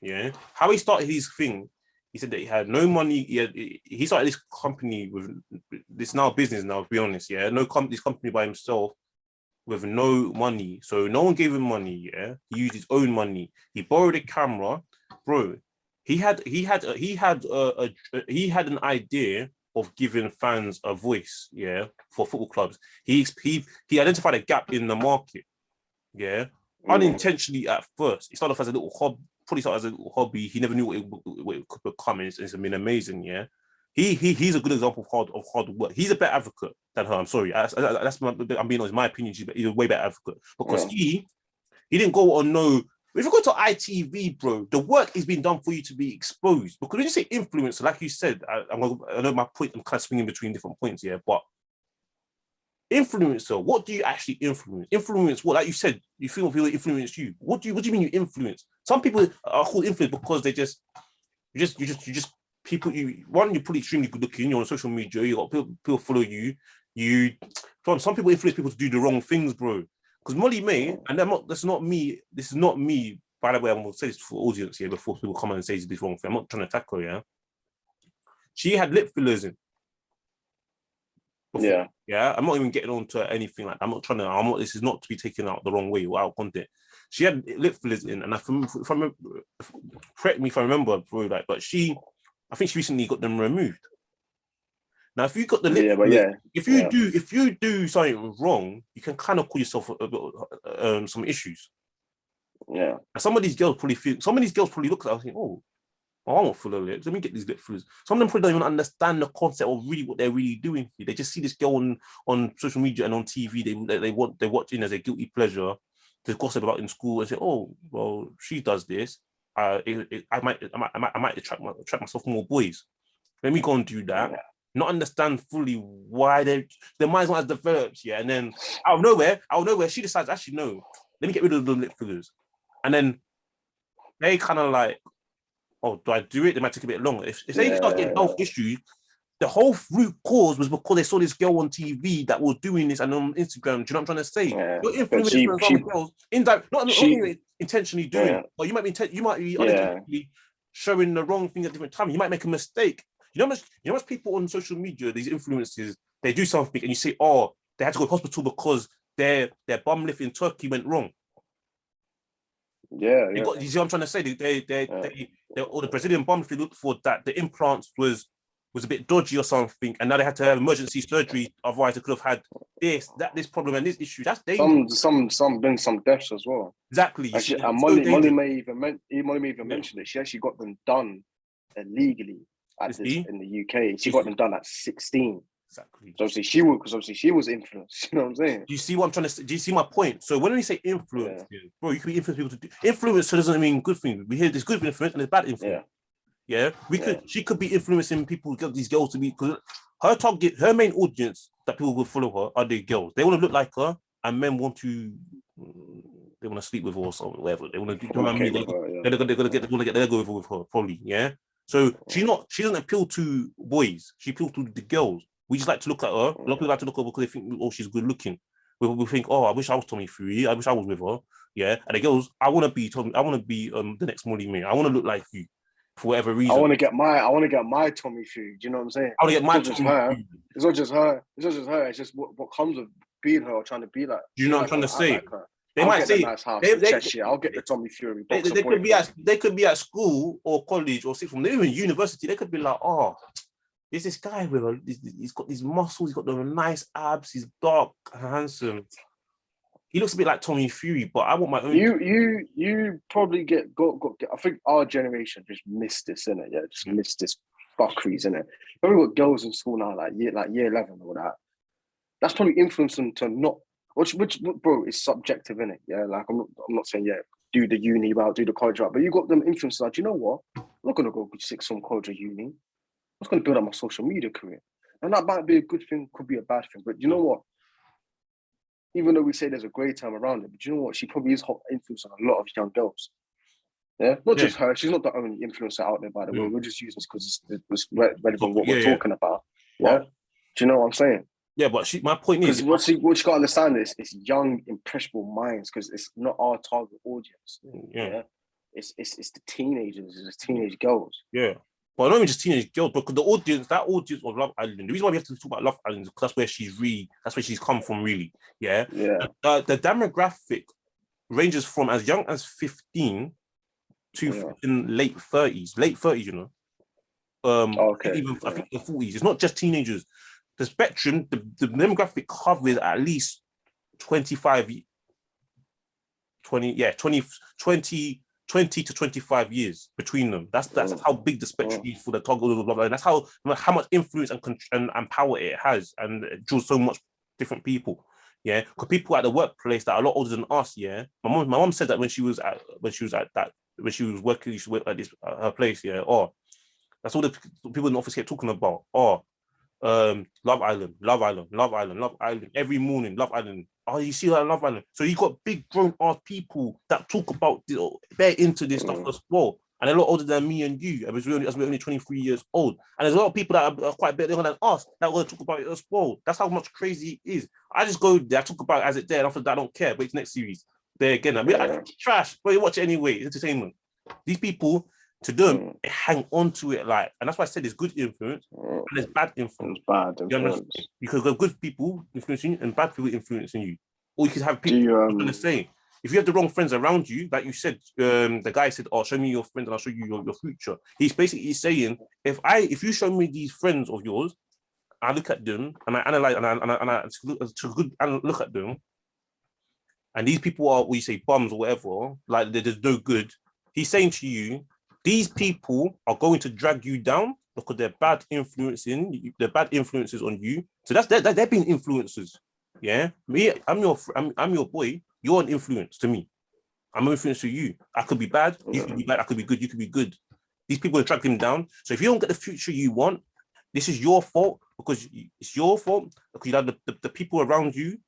Yeah. How he started his thing, he said that he had no money. He started this company with this now business now, to be honest. Yeah. This company by himself with no money. So no one gave him money. Yeah. He used his own money. He borrowed a camera. Bro, he had an idea of giving fans a voice, yeah, for football clubs. He identified a gap in the market, yeah, unintentionally at first. He started off as a little hobby, probably started as a little hobby. He never knew what it could become. It's been amazing, yeah. He's a good example of hard work. He's a better advocate than her. I'm sorry, I'm being honest. My opinion, he's a way better advocate because he didn't go on no. If you go to ITV, bro, the work is being done for you to be exposed. Because when you say influencer, like you said, I know my point, I'm kind of swinging between different points here, but influencer, what do you actually influence? Influence what? Like you said, you feel people influence you. What do you mean you influence? Some people are called influence because they just people, you're probably extremely good looking, you're on social media, you got people follow you. Some people influence people to do the wrong things, bro. Because Molly May, and this is not me, by the way, I'm going to say this for audience here before people come and say this wrong thing. I'm not trying to attack her, yeah? She had lip fillers in. Before, yeah? I'm not even getting on to anything like that. This is not to be taken out the wrong way or out of context. She had lip fillers in, and correct me if I remember, bro, like, but I think she recently got them removed. Now, if you got the lip, if you do something wrong, you can kind of call yourself some issues. Yeah. And some of these girls probably look at us and think, oh, I want fuller lips. Let me get these lip fillers. Some of them probably don't even understand the concept of really what they're really doing. They just see this girl on social media and on TV. They watch it as a guilty pleasure to gossip about in school and say, oh, well, she does this. I might attract myself more boys. Let me go and do that. Yeah. Not understand fully why their mind's not as developed, yeah. And then out of nowhere, she decides, actually, no, let me get rid of the lip fillers. And then they kind of like, oh, do I do it? They might take a bit longer. If they start getting health issues, the whole root cause was because they saw this girl on TV that was doing this and on Instagram. Do you know what I'm trying to say? Yeah. You're influencing some girls, not intentionally doing it, but you might be unintentionally showing the wrong thing at different times. You might make a mistake. You know much people on social media, these influencers, they do something and you say, oh, they had to go to hospital because their bum lift in Turkey went wrong. Yeah. You see what I'm trying to say? Or the Brazilian bum lift they looked for that the implants was a bit dodgy or something, and now they had to have emergency surgery. Otherwise, they could have had this problem and this issue. That's dangerous. Some been some deaths as well. Exactly. And Molly may even mentioned it. She actually got them done illegally in the UK. She got them done at 16. Exactly. So obviously she was influenced. You know what I'm saying? Do you see what I'm trying to say? Do you see my point? So when we say influence, bro, you can be influence people to do influence. So doesn't mean good thing. We hear there's good influence and there's bad influence. Yeah. She could be influencing people, these girls to be, because her main audience that people will follow her are the girls. They want to look like her, and men want to. They want to sleep with her or something, whatever. They want to do. You know what I mean? They're gonna get their go with her, probably. Yeah. So she doesn't appeal to boys. She appeals to the girls. We just like to look at her. A lot of people like to look at her because they think, oh, she's good looking. We think, oh, I wish I was Tommy Fury. I wish I was with her. Yeah. And the girls, I want to be the next Molly May. I want to look like you for whatever reason. I want to get my Tommy Fury. Do you know what I'm saying? I want to get my Tommy Fury. It's not just her. It's just what comes with being her or trying to be like. Do you know what I'm trying to say? They might say, nice house in Cheshire. I'll get the Tommy Fury. They could be at school or college or sixth form, even university. They could be like, oh, there's this guy with he's got these muscles, he's got the nice abs, he's dark, handsome. He looks a bit like Tommy Fury, but I want my own. You probably get. I think our generation just missed this, innit? Yeah, just missed this fuckeries, innit? Probably got girls in school now, like year 11 or that. That's probably influenced them to not. Which bro is subjective, innit? Yeah, like I'm not saying do the uni route, do the college route, but you got them influences like, you know what? I'm not gonna go six some college or uni. I'm just gonna build up my social media career, and that might be a good thing, could be a bad thing, but you know what? Even though we say there's a great time around it, but you know what? She probably is influencing a lot of young girls. Yeah, not just her. She's not the only influencer out there, by the way. We're just using this because it's relevant what we're talking about. Yeah, do you know what I'm saying? Yeah, but my point is, what you got to understand is it's young, impressionable minds because it's not our target audience. Yeah, it's the teenagers, it's the teenage girls. Yeah. But not even just teenage girls, but the audience, that audience of Love Island, the reason why we have to talk about Love Island is because that's where she's come from, really. Yeah. Yeah. The demographic ranges from as young as 15 to in late 30s, you know. Even I think the 40s. It's not just teenagers. The spectrum, the demographic covers at least 20 to 25 years between them. That's how big the spectrum is for the target of Love Island. That's how much influence and power it has, and it draws so much different people. Yeah, because people at the workplace that are a lot older than us. Yeah, my mom said that when she was working at this her place. Yeah, that's all the people in the office kept talking about. Love Island, Love Island, Love Island, Love Island. Every morning, Love Island. Oh, you see that Love Island. So you got big grown ass people that talk about they're into this stuff as well. And they're a lot older than me and you. As we're only 23 years old. And there's a lot of people that are quite a bit younger than us that want to talk about it as well. That's how much crazy it is. I just go there, I talk about it as it there, and after that, I don't care. Wait till next series. There again. I mean, trash, but you watch it anyway. It's entertainment. These people, to them, they hang on to it like, and that's why I said there's good influence and there's bad influence. You could have good people influencing you and bad people influencing you. Or you could have people trying to say, if you have the wrong friends around you, like you said, the guy said, "Oh, show me your friends and I'll show you your future." He's basically saying, if you show me these friends of yours, I look at them and I analyze and I look at them, and these people are what you say bums or whatever, like there's no good. He's saying to you, these people are going to drag you down because they're bad influences on you. So they're being influencers. Yeah, me, I'm your boy. You're an influence to me. I'm an influence to you. I could be bad. You could be bad. I could be good. You could be good. These people are dragging him down. So if you don't get the future you want, this is your fault because it's your fault because you have the people around you.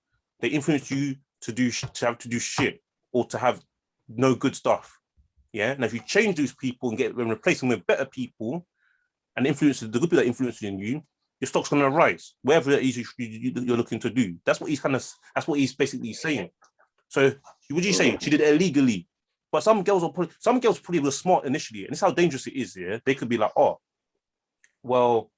They influence you to have to do shit or to have no good stuff. Yeah. Now, if you change those people and replace them with better people and the good people that influence you, your stock's going to rise, wherever it is you're looking to do. That's what he's basically saying. So, would you say she did it illegally? But some girls probably were smart initially, and this is how dangerous it is. Yeah, they could be like, oh, well,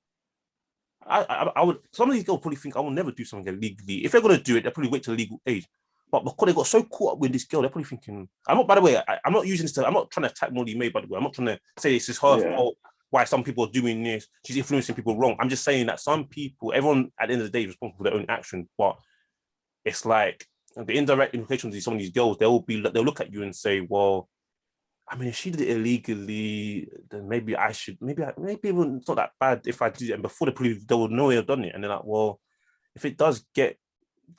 I would. Some of these girls probably think I will never do something illegally. If they're going to do it, they'll probably wait till the legal age. But because they got so caught up with this girl, they're probably thinking. By the way, I'm not using this. I'm not trying to attack Molly May. By the way, I'm not trying to say it's her fault. Why some people are doing this. She's influencing people wrong. I'm just saying that some people, everyone at the end of the day is responsible for their own action. But it's like the indirect implications of some of these girls, they'll look at you and say, well, I mean, if she did it illegally, then maybe I should, maybe it's not that bad if I did it. And before they will know they've done it. And they're like, well, if it does get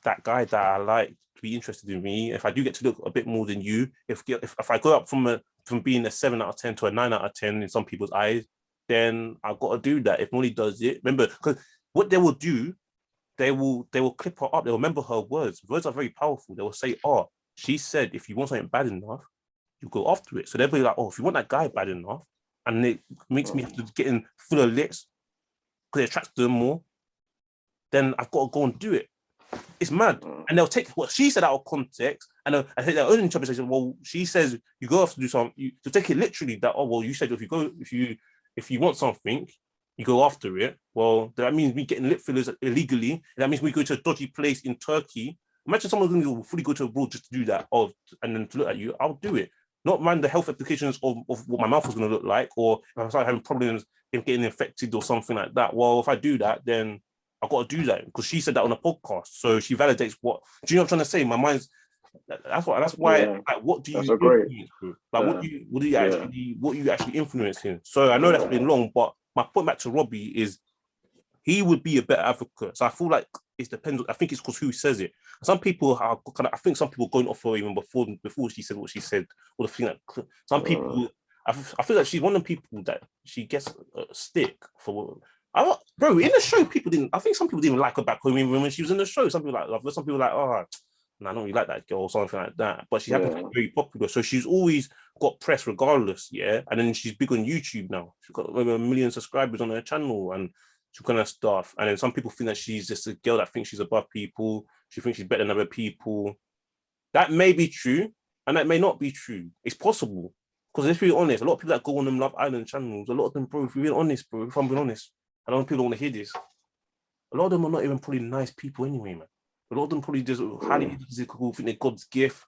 that guy that I like to be interested in me, if I do get to look a bit more than you, if I go up from being a 7 out of 10 to a 9 out of 10 in some people's eyes, then I've got to do that. If Molly does it, remember, because what they will do, they will clip her up. They will remember her words. Words are very powerful. They will say, "Oh, she said if you want something bad enough, you go after it." So they'll be like, "Oh, if you want that guy bad enough, and it makes me have to get in full of licks because it attracts them more, then I've got to go and do it." It's mad. And they'll take what she said out of context and I think their own interpretation. Well, she says you go have to do something. To take it literally that, oh well, you said if you want something, you go after it. Well, that means me getting lip fillers illegally. That means we go to a dodgy place in Turkey. Imagine someone who will fully go to abroad just to do that, and then to look at you. I'll do it. not mind the health implications of what my mouth was going to look like, or if I start having problems if getting infected or something like that. Well, if I do that, then I've got to do that because she said that on a podcast. So she validates what. Do you know what I'm trying to say? My mind's that's why. Yeah. Like, what do you That's a great. influence, bro? Like, what you actually influencing? So I know that's been long, but my point back to Robbie is he would be a better advocate. So I feel like it depends. I think it's because who says it. Some people are kind of. I think some people going off her even before she said what she said, or the thing that some people. I feel like she's one of the people that she gets a stick for. Bro, in the show, people didn't. I think some people didn't like her back home even when she was in the show. Some people like love her. Some people like, oh, no, I don't really like that girl or something like that. But she happened to be very popular, so she's always got press regardless. Yeah, and then she's big on YouTube now. She's got over 1 million subscribers on her channel and kind of stuff. And then some people think that she's just a girl that thinks she's above people. She thinks she's better than other people. That may be true, and that may not be true. It's possible. Because if we're honest, a lot of people that go on them Love Island channels, a lot of them, bro, if we're honest, bro, if I'm being honest, I don't know if people don't want to hear this. A lot of them are not even probably nice people anyway, man. A lot of them probably just highly physical, think they're God's gift.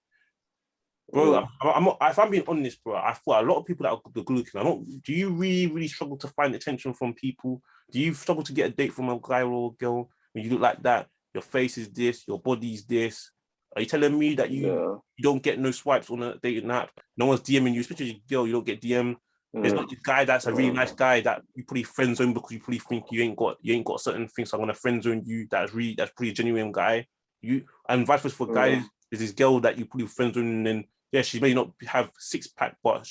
Bro, I'm not, if I'm being honest, bro, I thought a lot of people that are good looking, do you really struggle to find attention from people? Do you struggle to get a date from a guy or a girl when you look like that? Your face is this, your body's this. Are you telling me that you don't get no swipes on a dating app? No one's DMing you, especially a girl, you don't get DM. There's not this guy that's a really nice guy that you probably friend zone because you probably think you ain't got certain things. So I'm gonna friend zone you. That's pretty a genuine guy. You and vice versa for guys. There's this girl that you probably friend zone and yeah, she may not have 6-pack, but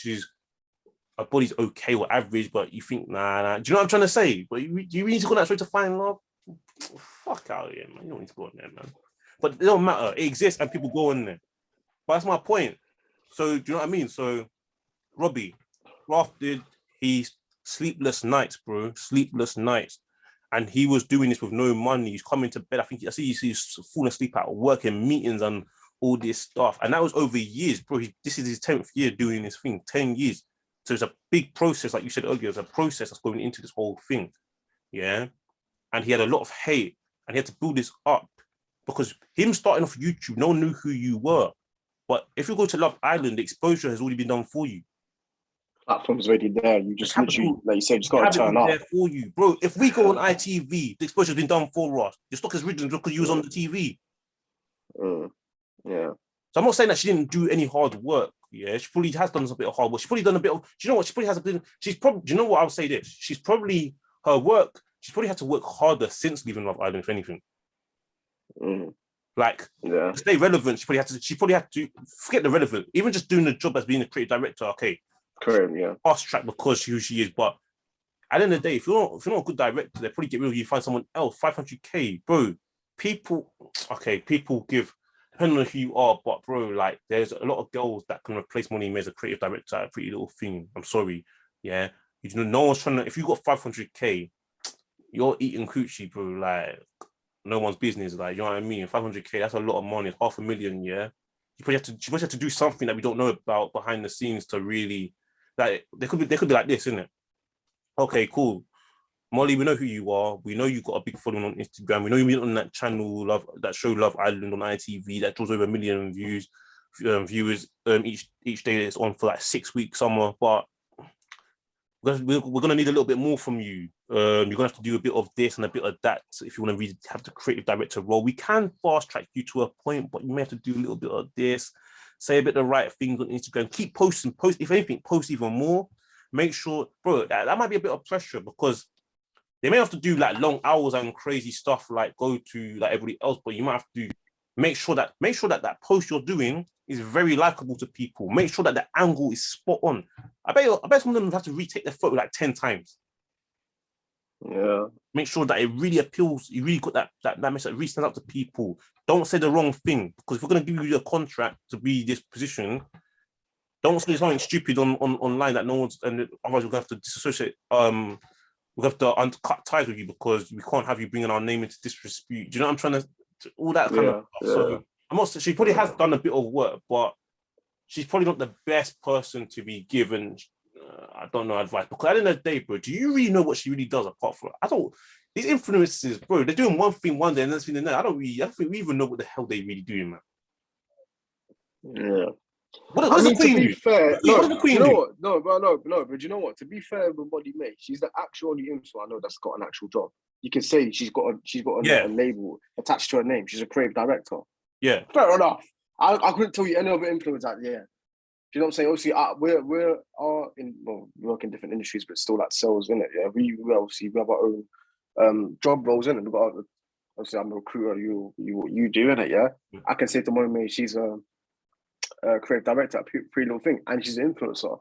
her body's okay or average. But you think nah. Do you know what I'm trying to say? But do you really need to go that straight to find love? Fuck out of here, man. You don't need to go on there, man. But it don't matter. It exists and people go on there. But that's my point. So do you know what I mean? So Robbie crafted his sleepless nights, bro. Sleepless nights. And he was doing this with no money. He's coming to bed. I see he's falling asleep at work and meetings and all this stuff. And that was over years, bro. This is his 10th year doing this thing, 10 years. So it's a big process, like you said earlier, it's a process that's going into this whole thing. Yeah. And he had a lot of hate and he had to build this up because him starting off YouTube, no one knew who you were. But if you go to Love Island, the exposure has already been done for you. Platform's already there. You just literally, like you said, just got to turn up. There for you, bro. If we go on ITV, the exposure's been done for us. The stock is risen because you was on the TV. Yeah. So I'm not saying that she didn't do any hard work. Yeah, she probably has done a bit of hard work. She's probably done a bit of. Do you know what? She probably has been. She's probably. Do you know what? I'll say this. She's probably her work. She's probably had to work harder since leaving Love Island, if anything. Like, to stay relevant, she probably had to forget the relevant. Even just doing the job as being a creative director, okay. Correct, yeah. Fast track because who she is, but at the end of the day, if you're not a good director, they probably get rid of you. Find someone else, 500k, bro. People give depending on who you are, but bro, like there's a lot of girls that can replace Money as a creative director at a Pretty Little Thing. I'm sorry, yeah. You know, no one's trying to. If you got 500k, you're eating coochie, bro. Like no one's business. Like you know what I mean? 500k, that's a lot of money. It's $500,000, yeah. You probably have to do something that we don't know about behind the scenes to really. Like they could be like this, isn't it? Okay, cool. Molly, we know who you are. We know you got a big following on Instagram. We know you've been on that channel, that show Love Island on ITV that draws over 1 million viewers each day. It's on for like 6 weeks, summer. But we're gonna need a little bit more from you. You're gonna have to do a bit of this and a bit of that if you want to really have the creative director role. We can fast track you to a point, but you may have to do a little bit of this. Say a bit of the right things on Instagram. Keep posting. Post, if anything, post even more. Make sure, bro, that might be a bit of pressure because they may have to do like long hours and crazy stuff, like go to like everybody else, but you might have to make sure that that post you're doing is very likable to people. Make sure that the angle is spot on. I bet some of them have to retake their photo like 10 times. Yeah. Make sure that it really appeals. You really got that message that really stands out to people. Don't say the wrong thing because if we're gonna give you a contract to be this position, don't say something stupid on online that no one's, and otherwise we're gonna have to disassociate. We have to cut ties with you because we can't have you bringing our name into disrepute. Do you know what I'm trying to? All that kind of stuff. So I'm not. She probably has done a bit of work, but she's probably not the best person to be given. I don't know advice because at the end of the day, bro, do you really know what she really does apart from? I don't. These influencers, bro, they're doing one thing one day and next thing the next. I don't think we even know what the hell they really doing, man. Yeah. What does the to Queen be do? fair, What no, does the do Queen you know do? what? No, but you know what? To be fair with Molly May, she's the actual only influencer I know that's got an actual job. You can say she's got Yeah, a label attached to her name. She's a creative director. yeah. Fair enough. I couldn't tell you any other influence out there. Do you know what I'm saying? Obviously, we work in different industries, but still like sales, innit? Yeah, we obviously we have our own job roles in it. We've got obviously I'm a recruiter. You do innit? Yeah. I can say to Molly May, she's a creative director at Pretty Little Thing, and she's an influencer.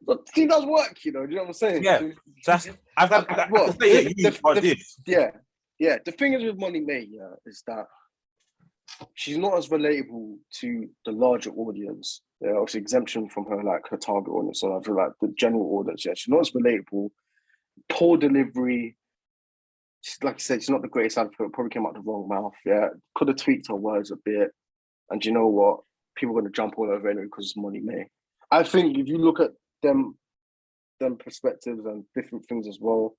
But she does work, you know. Do you know what I'm saying? Yeah. So that's I can say this. Yeah. The thing is with Molly May, yeah, is that she's not as relatable to the larger audience. Yeah, obviously exemption from her like her target audience. So I feel like the general audience, yeah, she's not as relatable. Poor delivery. Like I said, she's not the greatest advocate. Probably came out the wrong mouth. Yeah, could have tweaked her words a bit. And you know what? People are going to jump all over anyway because it's Molly May. I think if you look at them perspectives and different things as well,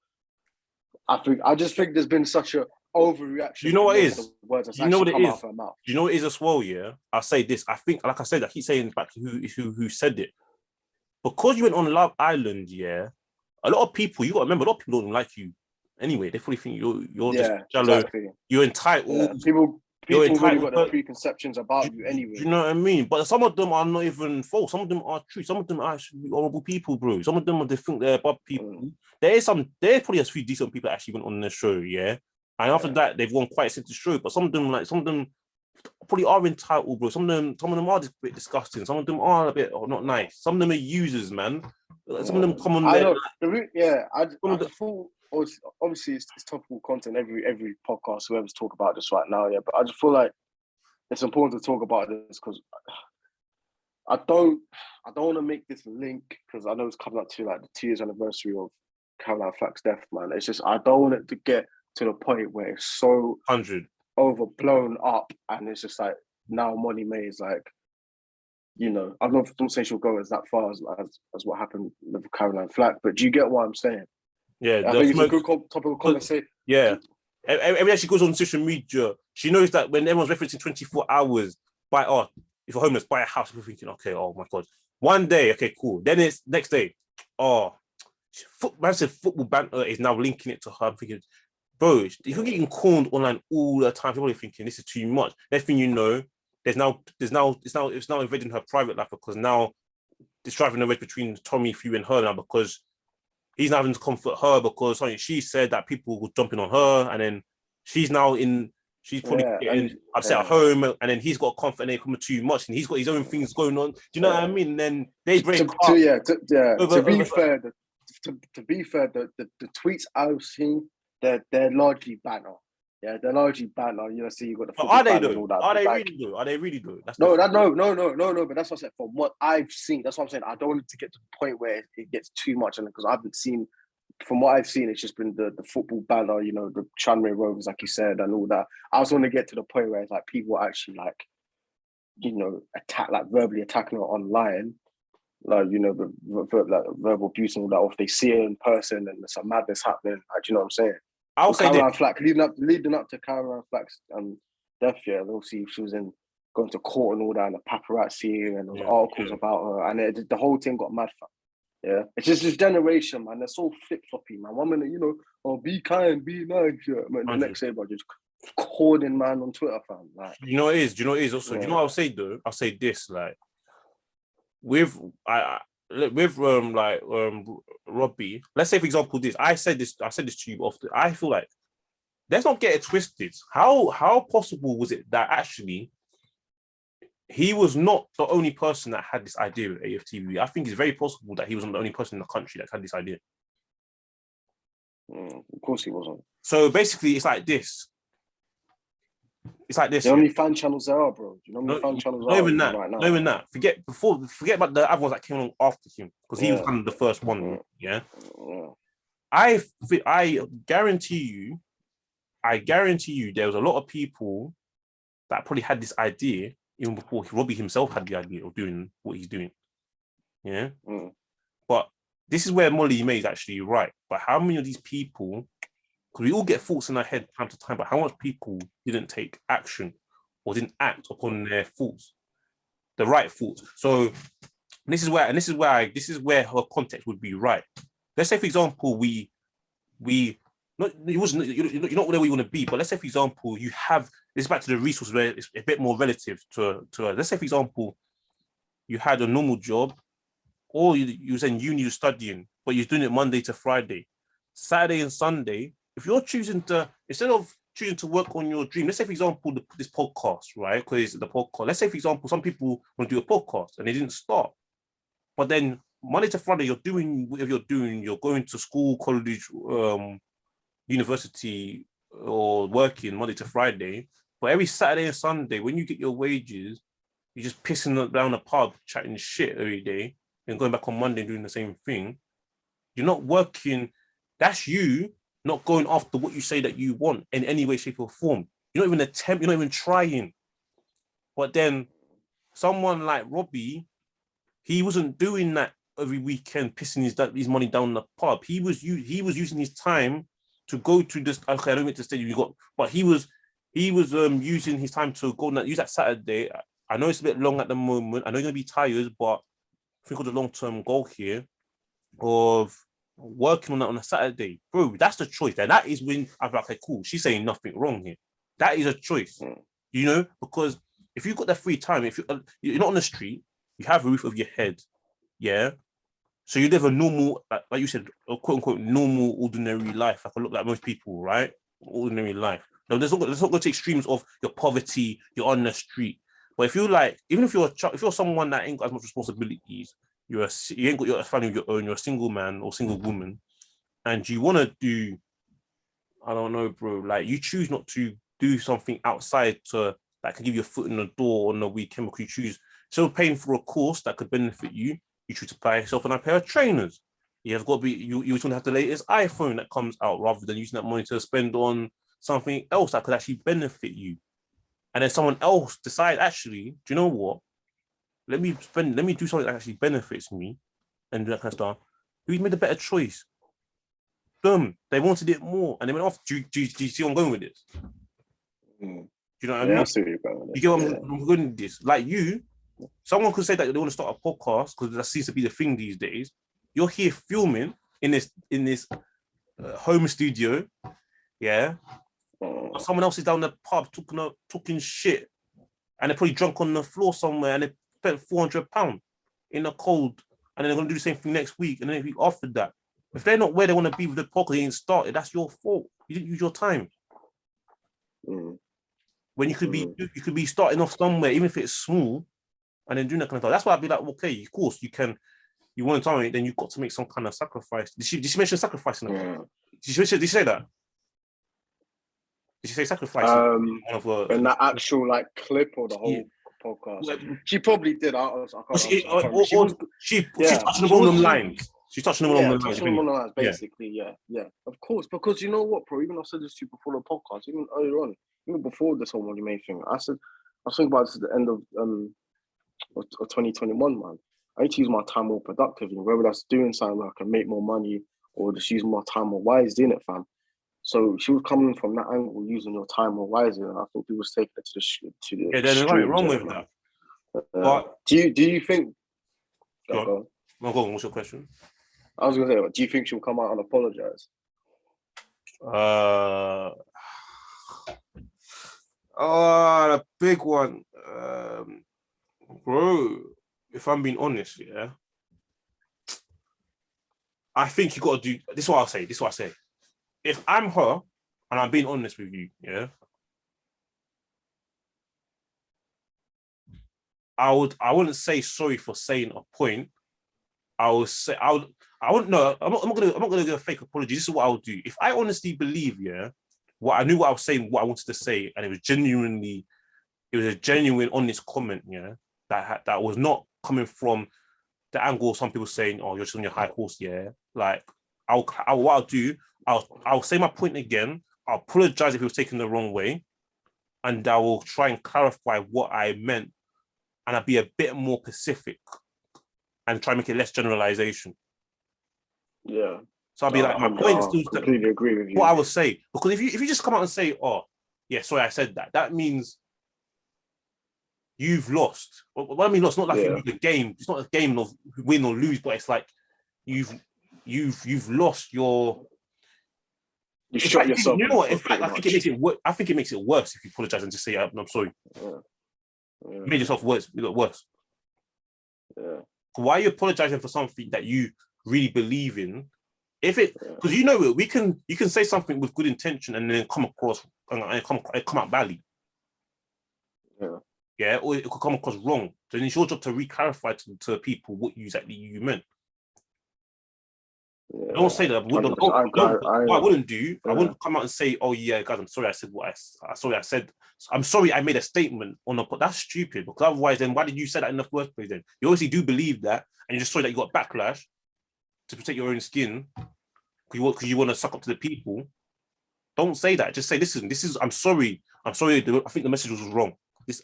I just think there's been such a overreaction. You know what it is? Words that's you know what it come is? out of her mouth. Do you know what it is as well? Yeah, I'll say this. I think, like I said, I keep saying back to who said it. Because you went on Love Island, yeah, a lot of people, you got to remember, a lot of people don't like you anyway. They probably think you're just shallow. Exactly. You're entitled. Yeah. People you're already entitled. got their preconceptions about you anyway. Do you know what I mean? But some of them are not even false. Some of them are true. Some of them are actually horrible people, bro. Some of them they think they're above people. There's probably a few decent people that actually went on the show, yeah. And after that, they've gone quite since the show. But some of them probably are entitled, bro. Some of them are just a bit disgusting. Some of them are a bit not nice. Some of them are users, man. Some of them come on there. I thought obviously it's topical content every podcast whoever's talk about this right now, yeah. But I just feel like it's important to talk about this because I don't want to make this link because I know it's coming up to like the 2 years anniversary of Caroline Flack's death, man. It's just I don't want it to get to the point where it's so 100 overblown up and it's just like now Molly May is like, you know, I don't say she'll go as that far as what happened with Caroline Flack, but do you get what I'm saying? Yeah, I think it's a good topic of conversation. Yeah. Every time she goes on social media, she knows that when everyone's referencing 24 hours, if you're homeless, buy a house, we're thinking, okay, oh my God. One day, okay, cool. Then it's next day, massive football banter is now linking it to her. I'm thinking, bro, you're getting cornered online all the time. People are thinking this is too much. Next thing you know, it's now invading her private life because now it's driving a wedge between Tommy, Few, and her now because he's now having to comfort her because something she said that people were jumping on her, and then she's probably getting upset at home, and then he's got comfort and they come too much, and he's got his own things going on. Do you know what I mean? And then they break up. To be fair, the tweets I've seen, they're largely banner. Yeah, they're largely banner. You know, see, you got the. Are they though? Are they really though? That's no. But that's what I said. From what I've seen, that's what I'm saying. I don't want it to get to the point where it gets too much, and because I haven't seen. From what I've seen, it's just been the football banner, you know, the Tranmere Rovers, like you said, and all that. I was want to get to the point where it's like people actually like, you know, verbally attacking her online, like, you know, like verbal abuse and all that. Or if they see her in person and there's some madness happening, like, you know what I'm saying? I'll say Caroline Flack, leading up to Caroline Flack's death, yeah, obviously she was going to court and all that, and the paparazzi and articles about her, and the whole thing got mad. Yeah, it's just this generation, man. They're so flip floppy, man. 1 minute, you know, be kind, be nice, yeah. Man, the next day, but just calling man on Twitter, fam. Like, you know what it is. Do you know what it is? Also, do you know what I'll say though? I'll say this, like with Robbie. Let's say, for example, this. I said this to you often. I feel like let's not get it twisted. How possible was it that actually he was not the only person that had this idea with AFTV? I think it's very possible that he wasn't the only person in the country that had this idea. Of course he wasn't. So basically, it's like this. The only fan channels there are, bro. You know how many fan channels not are even that. right now? Not even that. Forget about the other ones that came along after him because he was kind of the first one. Yeah. I guarantee you, there was a lot of people that probably had this idea even before Robbie himself had the idea of doing what he's doing. Yeah. But this is where Molly May is actually right. But how many of these people, because we all get thoughts in our head time to time, but how much people didn't take action or didn't act upon their thoughts? the right thoughts. So this is where her context would be right. Let's say, for example, we not it wasn't you're not where we want to be, but let's say, for example, you have this back to the resource where it's a bit more relative to let's say, for example, you had a normal job, or you was in uni, you're studying, but you're doing it Monday to Friday, Saturday and Sunday. If you're choosing to, instead of choosing to work on your dream, let's say, for example, this podcast, right? Because the podcast, let's say, for example, some people want to do a podcast and they didn't start, but then Monday to Friday, you're doing whatever you're doing, you're going to school, college, university, or working Monday to Friday. But every Saturday and Sunday, when you get your wages, you're just pissing down the pub, chatting shit every day, and going back on Monday and doing the same thing. You're not working. That's you not going after what you say that you want in any way, shape, or form. You're not even attempt. You're not even trying. But then someone like Robbie, he wasn't doing that every weekend, pissing his money down the pub. He was using his time to go to this. Okay, I don't mean to say you got, but he was using his time to go and use that Saturday. I know it's a bit long at the moment. I know you're gonna be tired, but think of the long-term goal here of working on that on a Saturday, bro. That's the choice. And that is when I'm like, okay, cool. She's saying nothing wrong here. That is a choice, you know, because if you've got that free time, if you're not on the street, you have a roof over your head, yeah. So you live a normal, like you said, a quote unquote normal, ordinary life. I can look like most people, right? Ordinary life. Now, let's not go to extremes of your poverty. You're on the street, but if you're like, even if you're if you're someone that ain't got as much responsibilities, you ain't got your family of your own. You're a single man or single woman, and you want to do, I don't know, bro. Like you choose not to do something outside that can give you a foot in the door on the weekend, because you choose still paying for a course that could benefit you. You choose to buy yourself a pair of trainers. You have got to be you want to have the latest iPhone that comes out rather than using that money to spend on something else that could actually benefit you. And then someone else decide, actually, do you know what? Let me do something that actually benefits me and do that kind of stuff. Who's made a better choice? Boom. They wanted it more. And they went off. Do you see where I'm going with this? Do you know what I mean? I see where you're going with this. You get what I'm going with this? Like you, someone could say that they want to start a podcast because that seems to be the thing these days. You're here filming in this home studio, yeah. Someone else is down the pub talking shit, and they're probably drunk on the floor somewhere, and they spent £400 in the cold, and then they're gonna do the same thing next week, and then if you offered that, if they're not where they want to be with the podcast, they ain't started. That's your fault. You didn't use your time. When you could be starting off somewhere, even if it's small, and then doing that kind of stuff. That's why I'd be like, okay, of course you can. You want to tell me, then you've got to make some kind of sacrifice. Did she mention sacrifice in the Did she say that? Did she say sacrifice? In that actual like clip or the whole podcast? She probably did. She touched on one of them lines. She's touching on one of them lines. Basically, yeah. Of course, because you know what, bro? Even I said this to you before the podcast, even earlier on, even before this whole money main thing, I was thinking about this at the end of 2021, man. I need to use my time more productively, whether that's doing something where I can make more money or just use my time more wisely in it, fam. So she was coming from that angle, using your time more wisely, and I think people was taking it to the there's nothing wrong with that. But do you think? Go on. What's your question? I was gonna say, do you think she'll come out and apologize? The big one, bro. If I'm being honest, yeah, I think you got to do. This is what I say. If I'm her, and I'm being honest with you, yeah, I wouldn't say sorry for saying a point. I wouldn't know. I'm not gonna give a fake apology. This is what I would do. If I honestly believe, yeah, what I knew what I was saying, what I wanted to say, and it was a genuine, honest comment, yeah, that was not coming from the angle of some people saying, "Oh, you're just on your high horse," yeah. Like, I'll say my point again. I'll apologize if it was taken the wrong way, and I will try and clarify what I meant, and I'll be a bit more specific, and try and make it less generalization. Yeah. So I'll be like, my point is still completely agree with you. What I would say, because if you just come out and say, "Oh, yeah, sorry, I said that," that means you've lost. What I mean lost, not like you lose the game. It's not a game of win or lose, but it's like you've lost your. You shot yourself. You know what? I think it makes it worse. I think it makes it worse if you apologize and just say, "I'm sorry." You made yourself worse. You got worse. Yeah. Why are you apologizing for something that you really believe in? If it, because you know you can say something with good intention and then come across and come out badly. Yeah, or it could come across wrong. So then it's your job to re-clarify to people what exactly you meant. Yeah. Don't say that. What I wouldn't do, I wouldn't come out and say, "Oh yeah, guys, I'm sorry. I said what I said. I'm sorry. I made a statement on the." That's stupid. Because otherwise, then why did you say that in the first place? Then you obviously do believe that, and you just saw that you got backlash to protect your own skin because you want to suck up to the people. Don't say that. Just say, "Listen, this is. I'm sorry. I'm sorry. I think the message was wrong.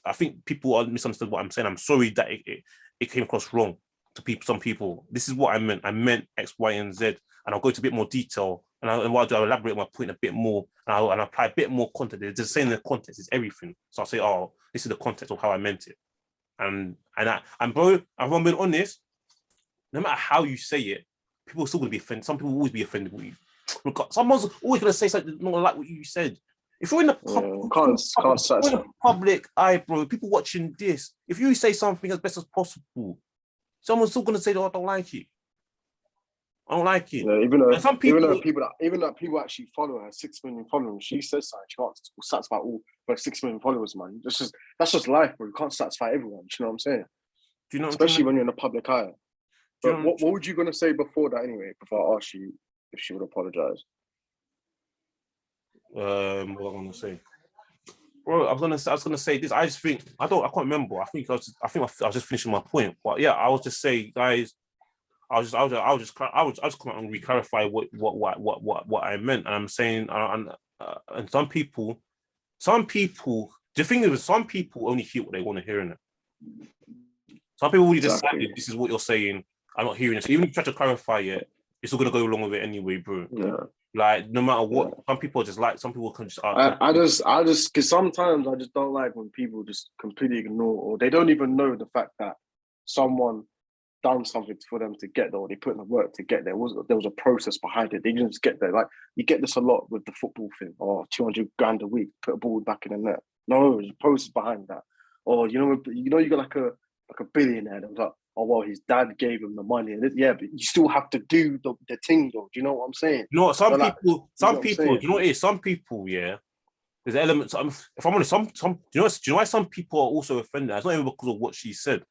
I think people are misunderstood what I'm saying. I'm sorry that it came across wrong to people. Some people. This is what I meant. I meant X, Y, and Z." And I'll go into a bit more detail, and what I'll do, I'll elaborate my point a bit more, and I'll apply a bit more context. Just saying the context is everything. So I'll say, "Oh, this is the context of how I meant it," and bro, I'm being honest. No matter how you say it, people are still gonna be offended. Some people will always be offended with you. Someone's always gonna say something not like what you said. If you're in the public eye, bro, people watching this, if you say something as best as possible, someone's still gonna say, "Oh, I don't like it. I don't like it." Yeah, even though people actually follow her, 6 million followers, she says something. She can't satisfy all her 6 million followers, man. That's just life, bro. You can't satisfy everyone. You know what I'm saying? Do you know? Especially when you're in the public eye. But what would you gonna say before that anyway? Before I asked you if she would apologize. What am I gonna say? Bro, I was gonna say this. I can't remember. I was just finishing my point. But yeah, I was just say, guys. I'll just come out and re-clarify what I meant. And I'm saying, and some people. The thing is, some people only hear what they want to hear in it. Some people really decided this is what you're saying. I'm not hearing it. So even if you try to clarify it, you're still gonna go along with it anyway, bro. Yeah. Like no matter what, some people just like. Some people can just. I just because sometimes I just don't like when people just completely ignore or they don't even know the fact that someone done something for them to get there, or they put in the work to get there. There was a process behind it. They didn't just get there. Like you get this a lot with the football thing, or 200 grand a week, put a ball back in the net. No, there's a process behind that. Or you got like a billionaire that was like, oh well, his dad gave him the money. Yeah, but you still have to do the thing though. Do you know what I'm saying? You know what? Some people. Do you know what it is? Some people, yeah. There's elements. If I'm honest, do you know why some people are also offended? It's not even because of what she said.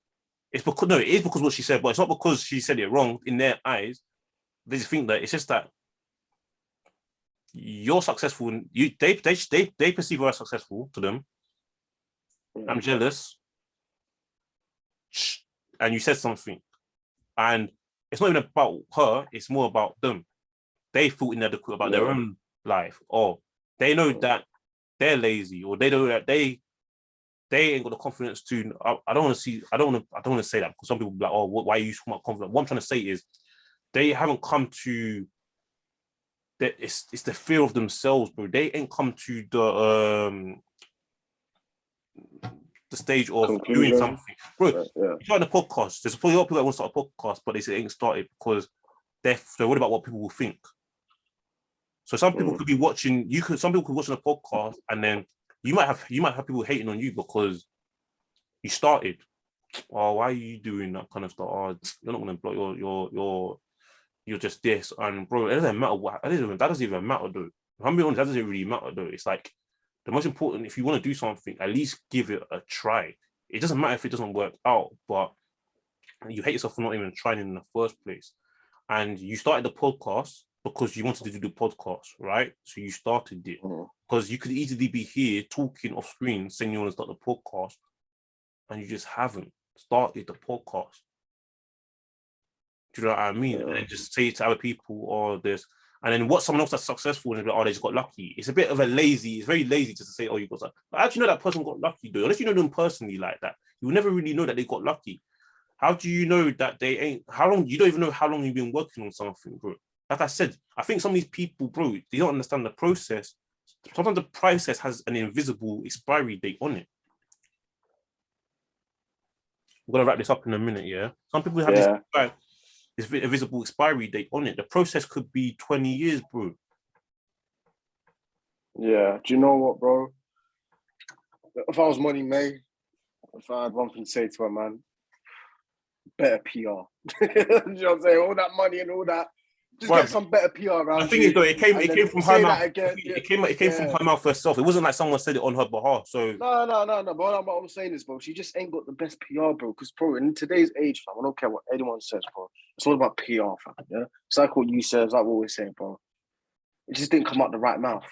It is because of what she said, but it's not because she said it wrong in their eyes. They just think that it's just that you're successful and they perceive you as successful to them. I'm jealous. And you said something. And it's not even about her, it's more about them. They feel inadequate about their own life, or they know that they're lazy, or they know that they ain't got the confidence to. I don't want to say that because some people be like, "Oh, why are you so much confident?" What I'm trying to say is, they haven't come to. That it's the fear of themselves, bro. They ain't come to the stage of doing something, bro. You're on a podcast. There's probably a lot of people that want to start a podcast, but they say it ain't started because they're worried about what people will think. So some people could be watching. Some people could watch on a podcast, and then you might have people hating on you because you started. Oh, why are you doing that kind of stuff? Oh, you're not gonna block. You're just this, and bro, it doesn't matter what. That doesn't even matter though. If I'm being honest, that doesn't really matter though. It's like the most important. If you want to do something, at least give it a try. It doesn't matter if it doesn't work out, but you hate yourself for not even trying in the first place. And you started the podcast because you wanted to do the podcast, right? So you started it because you could easily be here talking off screen saying you want to start the podcast, and you just haven't started the podcast. Do you know what I mean? And then just say it to other people or this, and then what someone else that's successful and be like, oh, they just got lucky. It's a bit of it's very lazy just to say, oh, you got lucky. But how do you know that person got lucky though? Unless you know them personally like that, you will never really know that they got lucky. How do you know that they ain't? You don't even know how long you've been working on something, bro. Like I said, I think some of these people, bro, they don't understand the process. Sometimes the process has an invisible expiry date on it. we're gonna wrap this up in a minute. Yeah, some people have this visible expiry date on it. The process could be 20 years, bro. Yeah. Do you know what, bro? If I was Money May, if I had one thing to say to her, man, better PR. You know what I'm saying? All that money and all that. Just get some better PR around. The thing is, though, it came from her mouth. It came from her mouth herself. It wasn't like someone said it on her behalf. So no. But what I'm saying is, bro, she just ain't got the best PR, bro. Because, bro, in today's age, fam, I don't care what anyone says, bro. It's all about PR, fam. Yeah, it's like what you said, it's like what we're saying, bro. It just didn't come out the right mouth.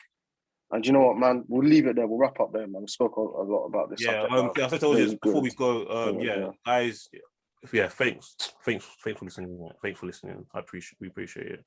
And you know what, man? We'll leave it there. We'll wrap up there, man. We spoke a lot about this subject. I said before we go, guys. Yeah, thanks for listening. Thanks for listening. We appreciate it.